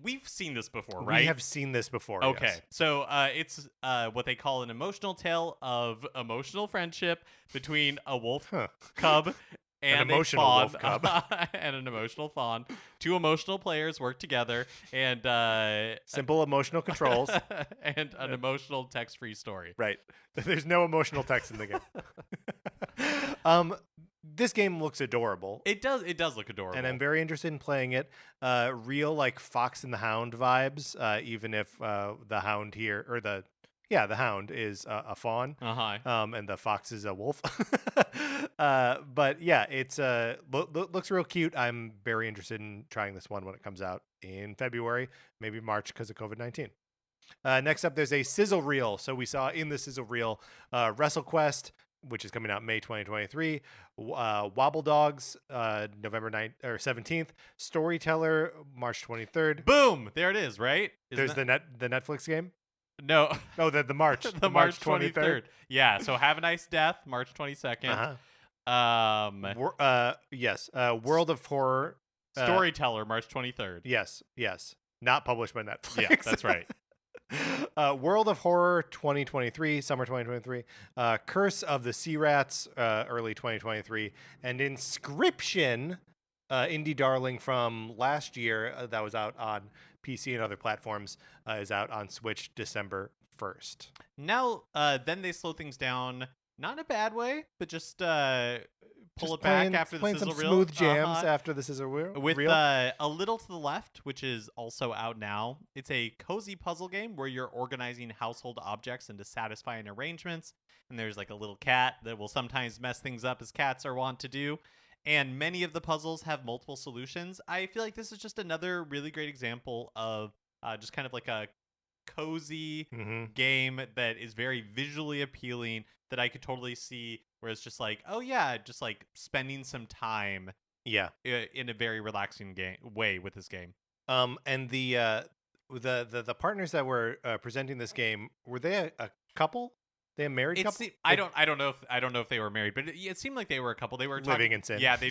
We've seen this before, right? We have seen this before. Okay, yes. so it's what they call an emotional tale of emotional friendship between a wolf Huh. cub and An emotional a fawn, wolf cub. and an emotional fawn. Two emotional players work together, and Simple emotional controls. and an emotional text-free story. Right. There's no emotional text in the game. This game looks adorable. It does look adorable, And I'm very interested in playing it. Real like Fox and the Hound vibes, even if the hound here or the hound is a fawn, and the fox is a wolf. But yeah, it's looks real cute. I'm very interested in trying this one when it comes out in February, maybe March because of COVID-19. Next up, there's a sizzle reel. So we saw in the sizzle reel WrestleQuest, which is coming out May 2023. Wobble Dogs, November 9th or 17th. Storyteller, March 23rd. Boom! There it is. Right? There's the Netflix game. No. Oh, the March. the March 23rd. Yeah. So Have a Nice Death, March 22nd. Yes. World of Horror. Storyteller, March 23rd. Yes. Not published by Netflix. Yeah, that's right. World of Horror 2023, summer 2023. Curse of the Sea Rats, early 2023. And Inscription, indie darling from last year that was out on PC and other platforms, is out on Switch December 1st. Now, then they slow things down, not in a bad way, but just pull it playing, back after the playing sizzle some reel. smooth jams after the sizzle reel. With A Little to the Left, which is also out now. It's a cozy puzzle game where you're organizing household objects into satisfying arrangements. And there's like a little cat that will sometimes mess things up, as cats are wont to do. And many of the puzzles have multiple solutions. I feel like this is just another really great example of just kind of like a cozy game that is very visually appealing, that I could totally see where it's just like, oh yeah, just like spending some time in a very relaxing way with this game. And the partners that were presenting this game, were they a couple? They a married couple? I don't know if they were married, but it seemed like they were a couple. They were living in sin. Yeah, they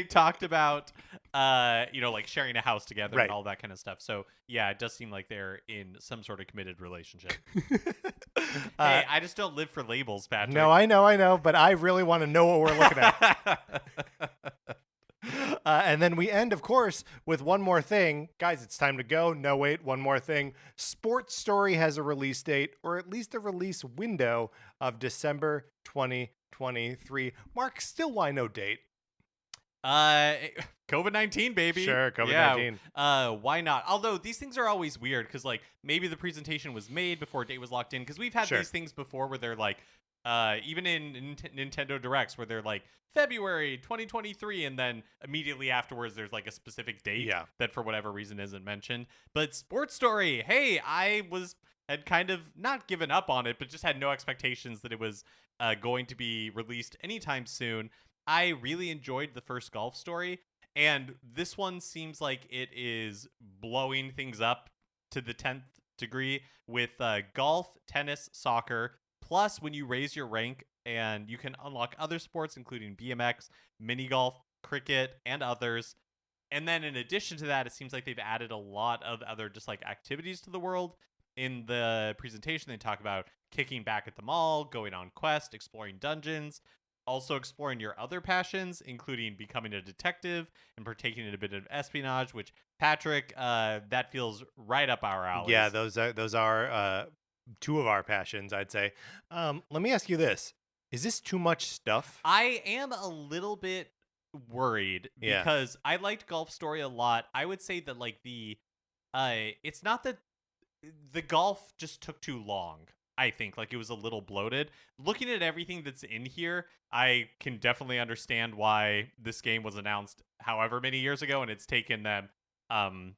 talked about like sharing a house together and all that kind of stuff. So yeah, it does seem like they're in some sort of committed relationship. Hey, I just don't live for labels, Patrick. No, I know, but I really want to know what we're looking at. And then we end, of course, with one more thing. Guys, it's time to go. No, wait, one more thing. Sports Story has a release date, or at least a release window, of December 2023. Mark, still why no date? COVID-19, baby. Sure, COVID-19. Yeah, why not? Although these things are always weird because like maybe the presentation was made before a date was locked in, because we've had these things before where they're like even in Nintendo Directs where they're like February 2023, and then immediately afterwards there's like a specific date that for whatever reason isn't mentioned. But Sports Story, hey, had kind of not given up on it, but just had no expectations that it was going to be released anytime soon. I really enjoyed the first Golf Story, and this one seems like it is blowing things up to the 10th degree with golf, tennis, soccer. Plus, when you raise your rank, and you can unlock other sports, including BMX, mini golf, cricket, and others. And then in addition to that, it seems like they've added a lot of other just like activities to the world. In the presentation, they talk about kicking back at the mall, going on quest, exploring dungeons, also exploring your other passions, including becoming a detective and partaking in a bit of espionage, which, Patrick, that feels right up our alley. Yeah, those are two of our passions, I'd say. Let me ask you this. Is this too much stuff? I am a little bit worried because I liked Golf Story a lot. I would say that like it's not that the golf just took too long. I think like it was a little bloated. Looking at everything that's in here, I can definitely understand why this game was announced however many years ago and it's taken them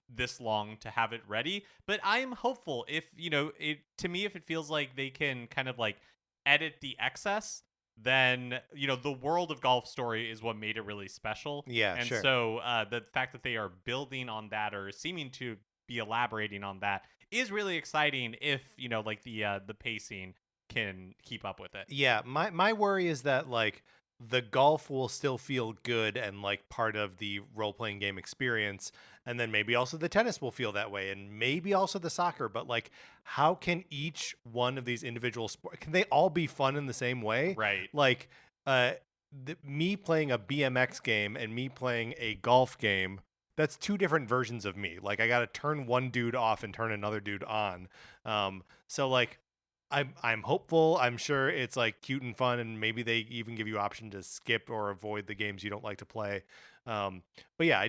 this long to have it ready. But I'm hopeful if, if it feels like they can kind of like edit the excess, then, the world of Golf Story is what made it really special. Yeah, and sure. So the fact that they are building on that or seeming to be elaborating on that is really exciting if, the pacing can keep up with it. Yeah, my worry is that like the golf will still feel good and like part of the role-playing game experience, and then maybe also the tennis will feel that way, and maybe also the soccer. But like, how can each one of these individual sports, can they all be fun in the same way? Right. Like uh me playing a BMX game and me playing a golf game, that's two different versions of me. Like I got to turn one dude off and turn another dude on. So like I'm hopeful. I'm sure it's like cute and fun, and maybe they even give you option to skip or avoid the games you don't like to play. But yeah,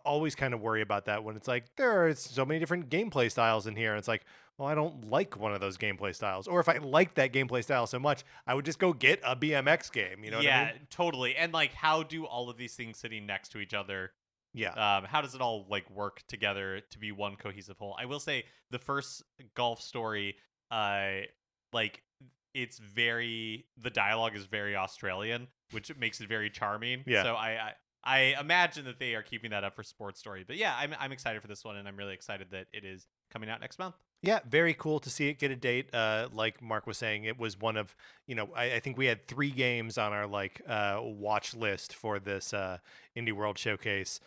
always kind of worry about that when it's like there are so many different gameplay styles in here. And it's like, well, I don't like one of those gameplay styles, or if I like that gameplay style so much, I would just go get a BMX game. You know what I mean? Totally. And like, how do all of these things sitting next to each other? Yeah. How does it all like work together to be one cohesive whole? I will say the first golf story, like the dialogue is very Australian, which makes it very charming. Yeah. So I imagine that they are keeping that up for Sports Story. But yeah, I'm excited for this one, and I'm really excited that it is coming out next month. Yeah, very cool to see it get a date. Like Mark was saying, it was one of, I think we had 3 games on our like watch list for this Indie World Showcase: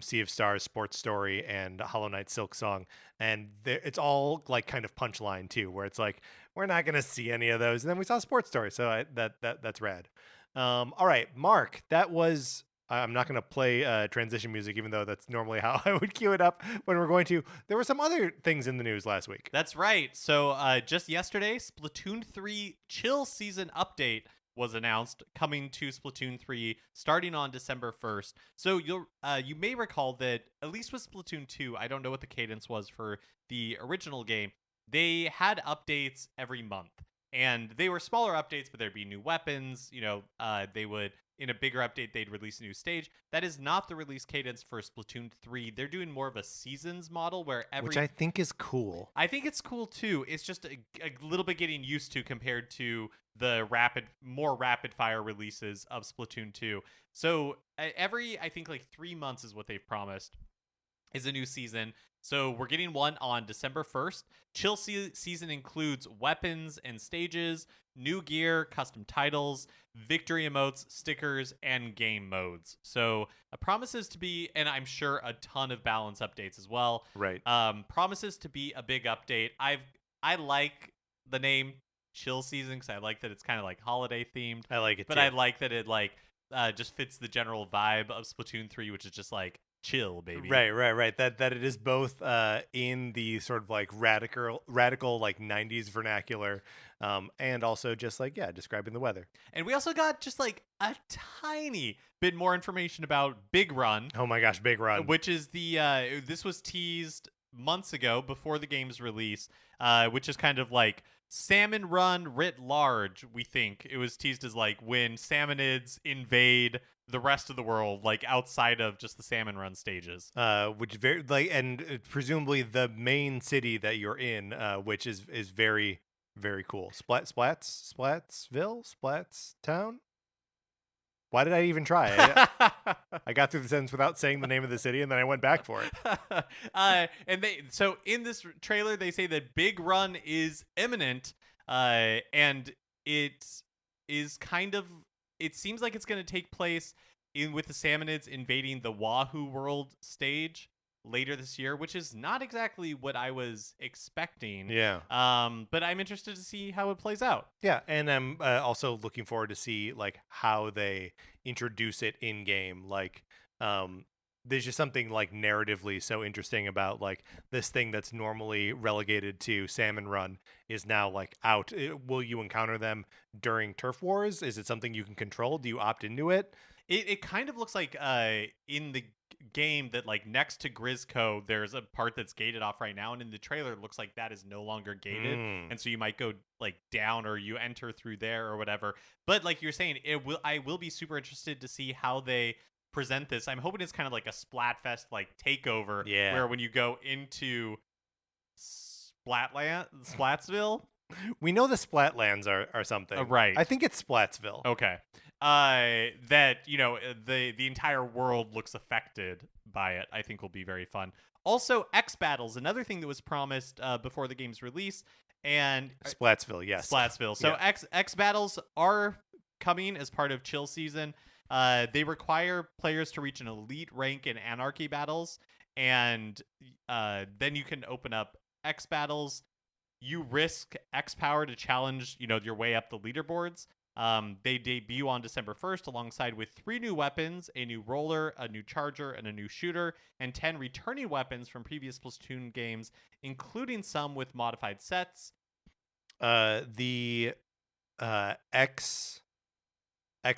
Sea of Stars, Sports Story, and Hollow Knight Silk Song. And it's all like kind of punchline too, where it's like we're not gonna see any of those, and then we saw Sports Story, so that's rad. All right, Mark, that was. I'm not going to play transition music, even though that's normally how I would cue it up when we're going to. There were some other things in the news last week. That's right. So just yesterday, Splatoon 3 Chill Season Update was announced, coming to Splatoon 3 starting on December 1st. So you may recall that, at least with Splatoon 2, I don't know what the cadence was for the original game, they had updates every month. And they were smaller updates, but there'd be new weapons. They would, in a bigger update, they'd release a new stage. That is not the release cadence for Splatoon 3. They're doing more of a seasons model where which I think is cool. I think it's cool too. It's just a little bit getting used to compared to the more rapid fire releases of Splatoon 2. So I think like 3 months is what they've promised, is a new season. So we're getting one on December 1st. Chill season includes weapons and stages, new gear, custom titles, victory emotes, stickers, and game modes. So promises to be, and I'm sure a ton of balance updates as well. Right. Promises to be a big update. I like the name Chill Season because I like that it's kind of like holiday themed. I like it but too. I like that it like just fits the general vibe of Splatoon 3, which is just like chill, baby. Right. That it is both in the sort of like radical like 90s vernacular, and also just like describing the weather. And we also got just like a tiny bit more information about Big Run. Oh my gosh, Big Run, which is this was teased months ago before the game's release, which is kind of like Salmon Run writ large. We think it was teased as like when salmonids invade the rest of the world, like outside of just the Salmon Run stages, which very like, and presumably the main city that you're in, which is very, very cool. Splatsville, Splatstown. Why did I even try? I got through the sentence without saying the name of the city, and then I went back for it. So in this trailer, they say that Big Run is imminent, and it is kind of. It seems like it's going to take place with the Salmonids invading the Wahoo World stage later this year, which is not exactly what I was expecting. Yeah. But I'm interested to see how it plays out. Yeah, and I'm also looking forward to see like how they introduce it in game. Like, there's just something like narratively so interesting about like this thing that's normally relegated to Salmon Run is now like out. Will you encounter them during turf wars? Is it something you can control? Do you opt into it? It kind of looks like in the game that like next to Grizzco there's a part that's gated off right now, and in the trailer it looks like that is no longer gated, and so you might go like down or you enter through there or whatever. But like you're saying, I will be super interested to see how they present this. I'm hoping it's kind of like a Splatfest like takeover, where when you go into Splatsville, we know the Splatlands are something, right? I think it's Splatsville. Okay. That the entire world looks affected by it, I think will be very fun. Also, X Battles, another thing that was promised before the game's release, and Splatsville, yes, Splatsville. So X Battles are coming as part of chill season. They require players to reach an elite rank in anarchy battles, and then you can open up X battles. You risk X power to challenge, your way up the leaderboards. They debut on December 1st alongside with 3 new weapons, a new roller, a new charger, and a new shooter, and 10 returning weapons from previous Splatoon games, including some with modified sets. The X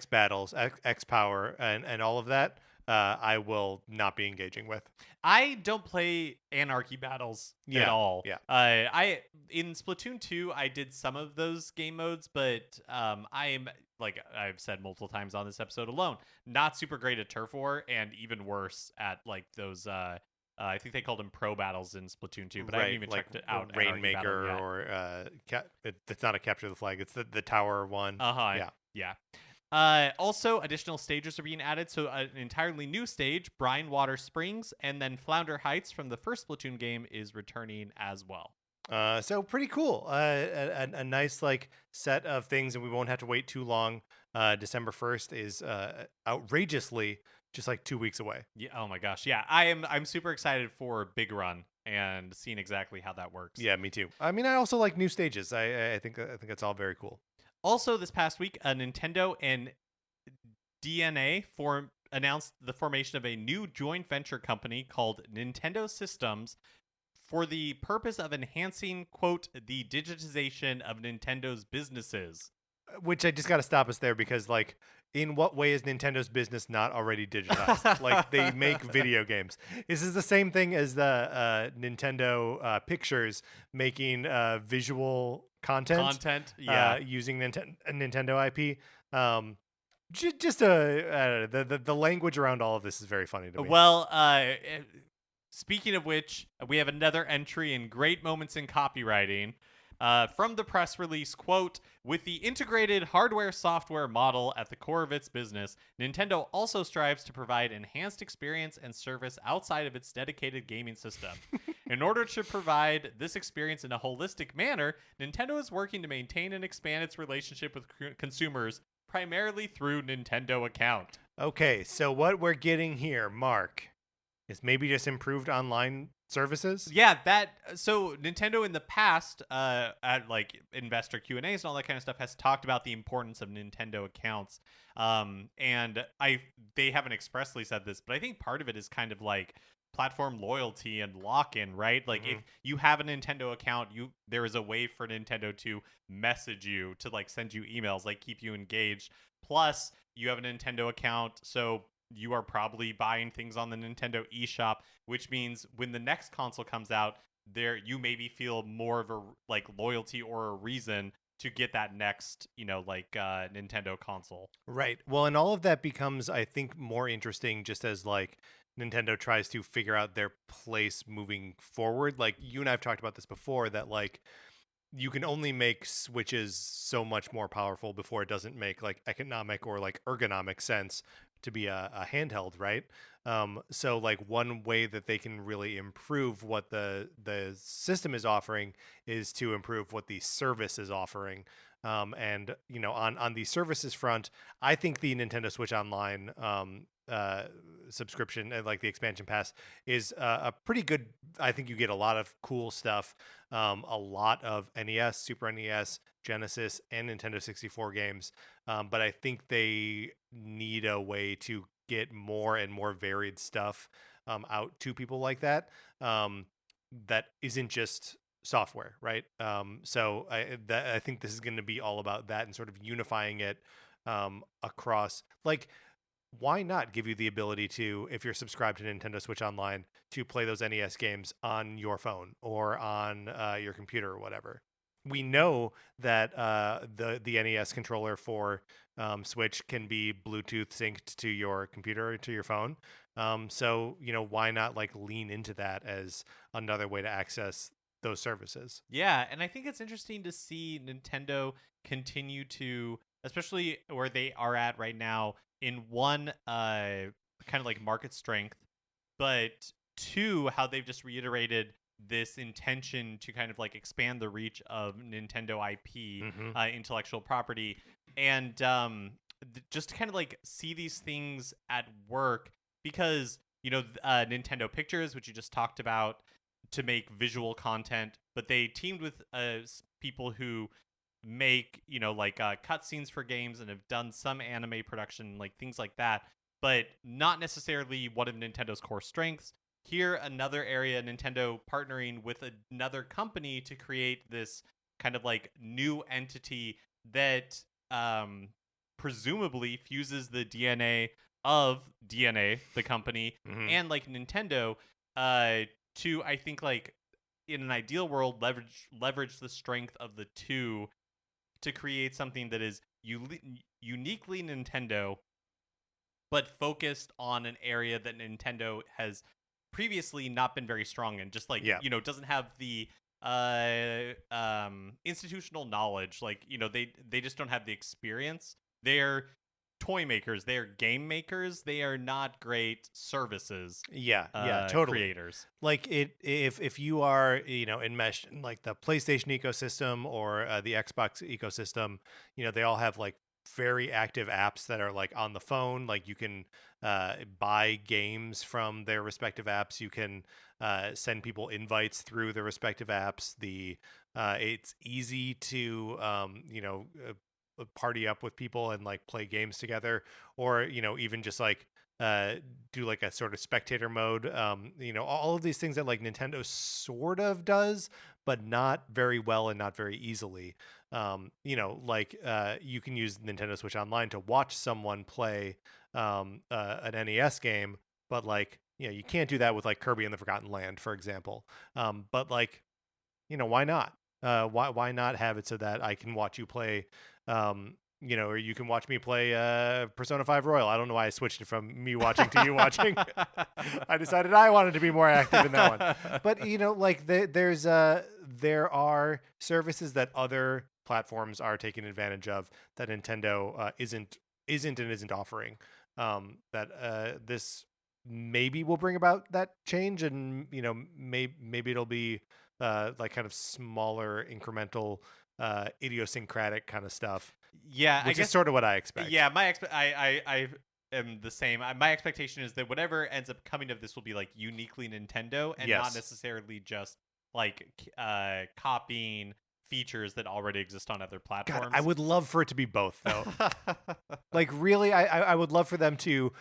battles, X power, and all of that, I will not be engaging with. I don't play anarchy battles at all. Yeah. I in Splatoon 2, I did some of those game modes, but I'm, like I've said multiple times on this episode alone, not super great at turf war, and even worse at like those. I think they called them pro battles in Splatoon 2, but I haven't even checked it out. Rainmaker or it's not a capture the flag. It's the tower one. Yeah. Also, additional stages are being added, so an entirely new stage, Brine Water Springs, and then Flounder Heights from the first Splatoon game is returning as well. So pretty cool. A nice like set of things, and we won't have to wait too long. December 1st is outrageously just like 2 weeks away. Yeah. Oh my gosh. Yeah. I'm super excited for Big Run and seeing exactly how that works. Yeah, me too. I mean, I also like new stages. I think it's all very cool. Also, this past week, Nintendo and DeNA announced the formation of a new joint venture company called Nintendo Systems for the purpose of enhancing, quote, the digitization of Nintendo's businesses. Which I just got to stop us there because, like, in what way is Nintendo's business not already digitized? Like, they make video games. This is the same thing as the Nintendo Pictures making visual content. Yeah. Using Nintendo IP. Just the language around all of this is very funny to me. Well, speaking of which, we have another entry in Great Moments in Copywriting. From the press release, quote, with the integrated hardware-software model at the core of its business, Nintendo also strives to provide enhanced experience and service outside of its dedicated gaming system. In order to provide this experience in a holistic manner, Nintendo is working to maintain and expand its relationship with consumers, primarily through Nintendo Account. Okay, so what we're getting here, Mark, is maybe just improved online services. Yeah, so Nintendo in the past at like investor Q&As and all that kind of stuff has talked about the importance of Nintendo accounts, and they haven't expressly said this, but I think part of it is kind of like platform loyalty and lock-in, right? Like if you have a Nintendo account, there is a way for Nintendo to message you, to like send you emails, like keep you engaged. Plus you have a Nintendo account, so you are probably buying things on the Nintendo eShop, which means when the next console comes out, you maybe feel more of a like loyalty or a reason to get that next, Nintendo console. Right. Well, and all of that becomes, I think, more interesting just as like Nintendo tries to figure out their place moving forward. Like you and I have talked about this before, that like you can only make Switches so much more powerful before it doesn't make like economic or like ergonomic sense to be a handheld, right? So like one way that they can really improve what the system is offering is to improve what the service is offering. And on the services front, I think the Nintendo Switch Online subscription and like the expansion pass is a pretty good. I think you get a lot of cool stuff, a lot of NES, Super NES, Genesis, and Nintendo 64 games. But I think they need a way to get more and more varied stuff out to people like that. That isn't just software, right? So I think this is going to be all about that and sort of unifying it across. Like, why not give you the ability to, if you're subscribed to Nintendo Switch Online, to play those NES games on your phone or on your computer or whatever? We know that the NES controller for Switch can be Bluetooth synced to your computer or to your phone. So why not like lean into that as another way to access those services? Yeah, and I think it's interesting to see Nintendo continue to, especially where they are at right now, in one kind of like market strength, but two, how they've just reiterated this intention to kind of like expand the reach of Nintendo IP, intellectual property, and just to kind of like see these things at work, because Nintendo Pictures, which you just talked about, to make visual content, but they teamed with people who make like cutscenes for games and have done some anime production, like things like that, but not necessarily one of Nintendo's core strengths. Here, another area, Nintendo partnering with another company to create this kind of like new entity that presumably fuses the DNA of DeNA, the company, Mhm. and like Nintendo, to, I think, like in an ideal world, leverage the strength of the two to create something that is uniquely Nintendo, but focused on an area that Nintendo has previously not been very strong in. Just like, Yeah. Doesn't have the institutional knowledge. Like, they just don't have the experience. They're toy makers, they're game makers, they are not great services Yeah, totally. creators. Like if you are enmeshed in like the PlayStation ecosystem or the Xbox ecosystem, they all have like very active apps that are like on the phone. Like you can buy games from their respective apps. You can send people invites through the respective apps. It's easy to party up with people and like play games together, or even just like do like a sort of spectator mode. All of these things that like Nintendo sort of does, but not very well and not very easily. You can use Nintendo Switch Online to watch someone play an NES game, but like you can't do that with like Kirby and the Forgotten Land, for example. But like why not? Why not have it so that I can watch you play, or you can watch me play Persona 5 Royal. I don't know why I switched it from me watching to you watching. I decided I wanted to be more active in that one. But like there are services that other platforms are taking advantage of that Nintendo isn't offering. This maybe will bring about that change, and maybe it'll be like kind of smaller incremental idiosyncratic kind of stuff, Yeah, which is sort of what I expect. Yeah, I am the same. My expectation is that whatever ends up coming of this will be like uniquely Nintendo, and not necessarily just like copying features that already exist on other platforms. God, I would love for it to be both, though. Like, really, I would love for them to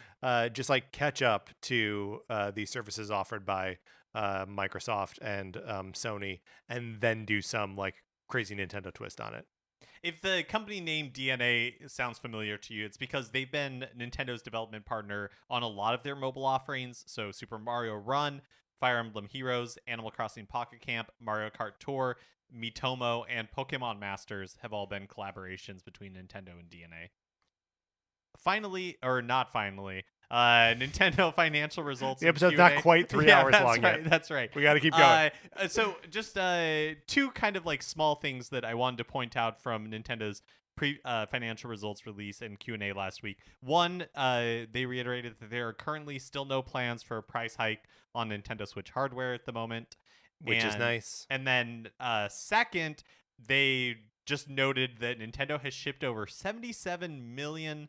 just like catch up to these services offered by Microsoft and Sony, and then do some like crazy Nintendo twist on it. If the company name DeNA sounds familiar to you, it's because they've been Nintendo's development partner on a lot of their mobile offerings. So Super Mario Run, Fire Emblem Heroes, Animal Crossing Pocket Camp, Mario Kart Tour, Miitomo, and Pokemon Masters have all been collaborations between Nintendo and DeNA. Finally, or not finally, Nintendo financial results. The episode's not quite 3 hours long right, yet. That's right. We got to keep going. So just two kind of like small things that I wanted to point out from Nintendo's financial results release and Q&A last week. One, they reiterated that there are currently still no plans for a price hike on Nintendo Switch hardware at the moment. Which is nice. And then second, they just noted that Nintendo has shipped over 77 million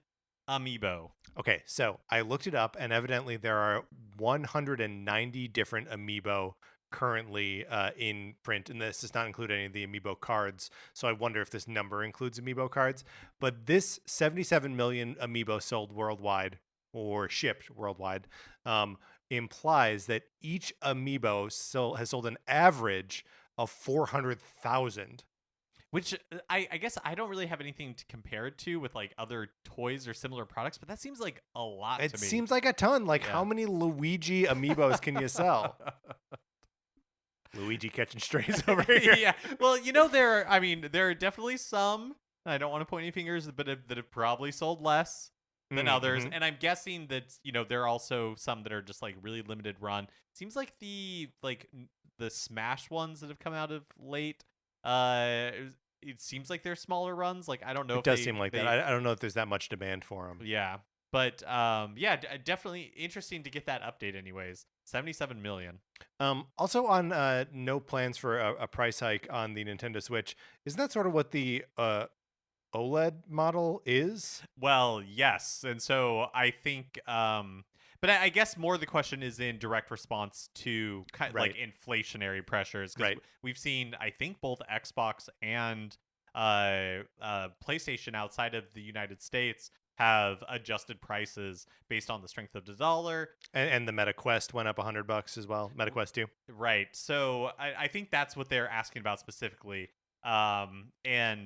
amiibo. Okay, so I looked it up, and evidently there are 190 different amiibo currently in print, and this does not include any of the amiibo cards. So I wonder if this number includes amiibo cards. But this 77 million amiibo sold worldwide or shipped worldwide implies that each amiibo has sold an average of 400,000. Which I guess I don't really have anything to compare it to with like other toys or similar products, but that seems like a lot to me. It seems like a ton. Like, how many Luigi amiibos can you sell? Luigi catching strays over here. Yeah. Well, there are definitely some, I don't want to point any fingers, but that have probably sold less than others. And I'm guessing that, there are also some that are just like really limited run. Seems like the Smash ones that have come out of late, it seems like they're smaller runs. Like, I don't know. It does seem like that. I don't know if there's that much demand for them. Yeah. But definitely interesting to get that update anyways. 77 million. Also on no plans for a price hike on the Nintendo Switch. Isn't that sort of what the OLED model is. Well, yes. And so I think but I guess more the question is in direct response to kind like Right. inflationary pressures because Right. we've seen I think both Xbox and PlayStation outside of the United States have adjusted prices based on the strength of the dollar. And the Meta Quest went up $100 as well. Meta Quest 2. Right. So I think that's what they're asking about specifically. And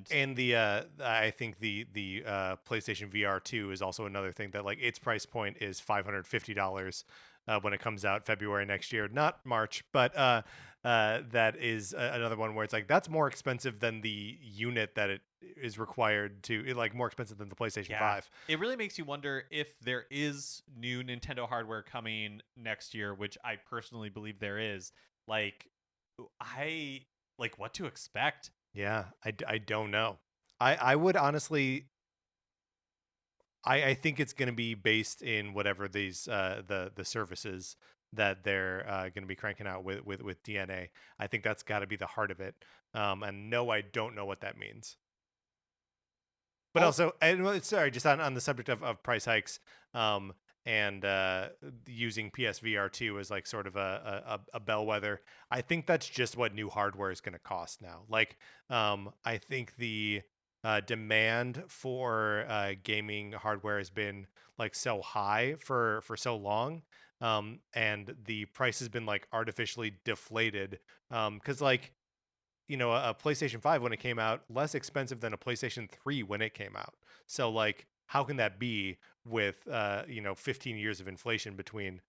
And I think the PlayStation VR 2 is also another thing that like its price point is $550 when it comes out February next year, not March, but that is another one where it's like that's more expensive than the unit that it is required to like more expensive than the PlayStation 5. It really makes you wonder if there is new Nintendo hardware coming next year, which I personally believe there is. Like, I like what to expect. Yeah, I don't know. I would honestly I think it's going to be based in whatever these the services that they're going to be cranking out with DeNA. I think that's got to be the heart of it. And no, I don't know what that means. But also, and sorry, just on the subject of price hikes, and using PSVR 2 as like sort of a bellwether. I think that's just what new hardware is going to cost now. Like, I think the demand for gaming hardware has been like so high for so long, and the price has been like artificially deflated. Because like a PlayStation 5 when it came out, less expensive than a PlayStation 3 when it came out. So like how can that be with 15 years of inflation between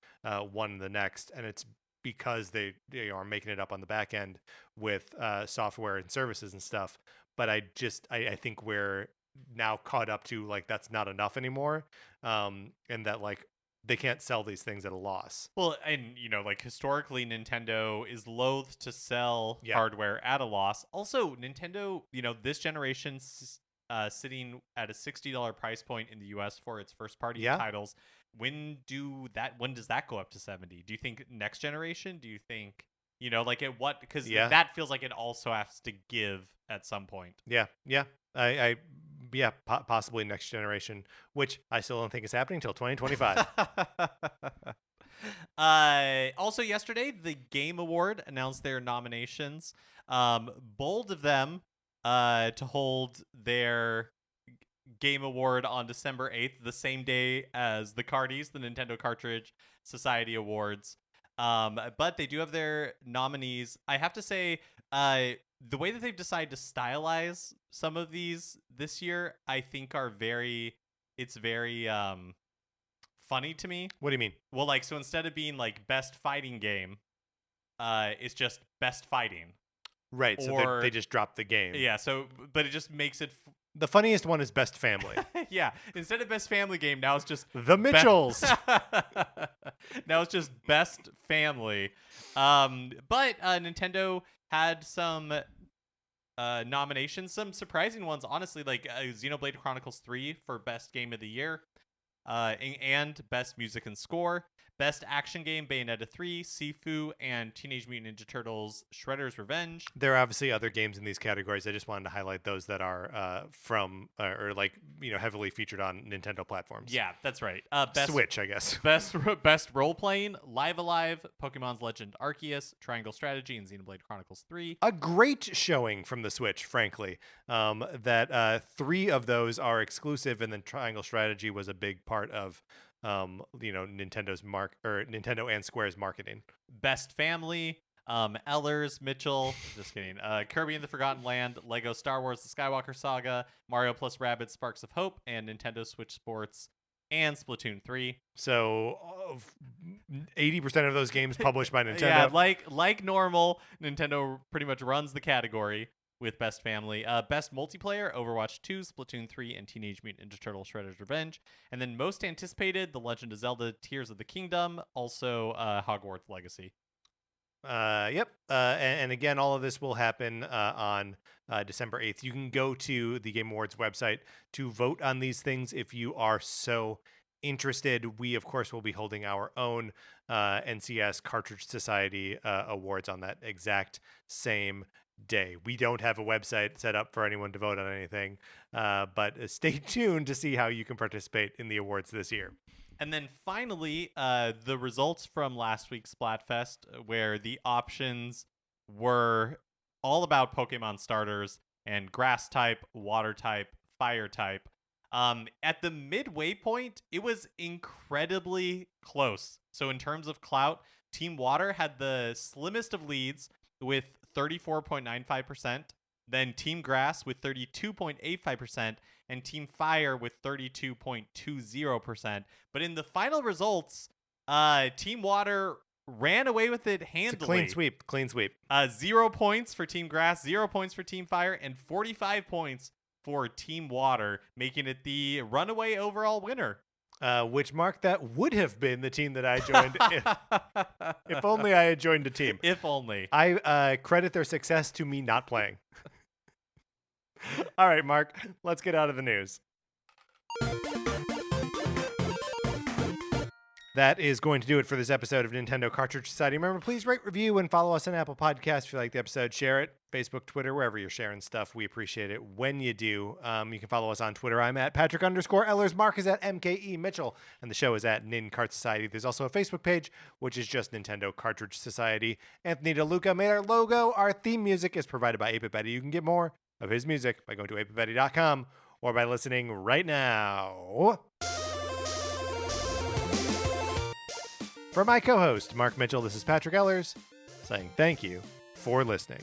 one and the next? And it's because they are making it up on the back end with software and services and stuff. But I think we're now caught up to like that's not enough anymore, and that like they can't sell these things at a loss. Well, and like historically, Nintendo is loath to sell Yeah. hardware at a loss. Also, Nintendo, this generation sitting at a $60 price point in the US for its first party titles. When does that go up to 70? Do you think next generation? Do you think like at what? Because that feels like it also has to give at some point. Yeah. Possibly next generation, which I still don't think is happening until 2025. Also yesterday, the Game Award announced their nominations. Bold of them to hold their Game Award on December 8th, the same day as the Cardies, the Nintendo Cartridge Society Awards. But they do have their nominees. I have to say, the way that they've decided to stylize some of these this year, I think it's very funny to me. What do you mean? Well, like, so instead of being like best fighting game, it's just best fighting. Right. So they just dropped the game. Yeah. So, but it just makes it. The funniest one is best family. Yeah. Instead of best family game, now it's just the Mitchells. Now it's just best family. But Nintendo had some nominations, some surprising ones, honestly, like Xenoblade Chronicles 3 for best game of the year, and best music and score. Best action game, Bayonetta 3, Sifu, and Teenage Mutant Ninja Turtles Shredder's Revenge. There are obviously other games in these categories. I just wanted to highlight those that are from or like heavily featured on Nintendo platforms. Yeah, that's right. Best Switch, I guess. Best role playing, Live Alive, Pokemon's Legend Arceus, Triangle Strategy, and Xenoblade Chronicles 3. A great showing from the Switch, frankly. That 3 of those are exclusive, and then Triangle Strategy was a big part of Nintendo's Nintendo and Square's marketing. Best family, Ellers, Mitchell, just kidding. Kirby and the Forgotten Land, Lego Star Wars: The Skywalker Saga, Mario plus Rabbids Sparks of Hope, and Nintendo Switch Sports and Splatoon 3. So 80% of those games published by Nintendo. Yeah, like normal, Nintendo pretty much runs the category with best family. Best multiplayer, Overwatch 2, Splatoon 3, and Teenage Mutant Ninja Turtles Shredder's Revenge. And then most anticipated, The Legend of Zelda Tears of the Kingdom, also Hogwarts Legacy. Yep. And again, all of this will happen on December 8th. You can go to the Game Awards website to vote on these things if you are so interested. We, of course, will be holding our own NCS Cartridge Society Awards on that exact same day. We don't have a website set up for anyone to vote on anything, but stay tuned to see how you can participate in the awards this year. And then finally, the results from last week's Splatfest, where the options were all about Pokemon starters and grass type, water type, fire type. At the midway point, it was incredibly close. So in terms of clout, Team Water had the slimmest of leads with 34.95%, then Team Grass with 32.85%, and Team Fire with 32.20%. But in the final results, Team Water ran away with it handily. It's a clean sweep. Clean sweep. 0 points for Team Grass, 0 points for Team Fire, and 45 points for Team Water, making it the runaway overall winner. Which, Mark, that would have been the team that I joined if only I had joined a team. If only. I credit their success to me not playing. All right, Mark, let's get out of the news. That is going to do it for this episode of Nintendo Cartridge Society. Remember, please rate, review, and follow us on Apple Podcasts. If you like the episode, share it. Facebook, Twitter, wherever you're sharing stuff. We appreciate it when you do. You can follow us on Twitter. I'm at Patrick_Ellers. Mark is at MKE Mitchell. And the show is at Nin Cart Society. There's also a Facebook page, which is just Nintendo Cartridge Society. Anthony DeLuca made our logo. Our theme music is provided by 8-Bit Betty. You can get more of his music by going to 8bitbetty.com or by listening right now. For my co-host, Mark Mitchell, this is Patrick Ellers, saying thank you for listening.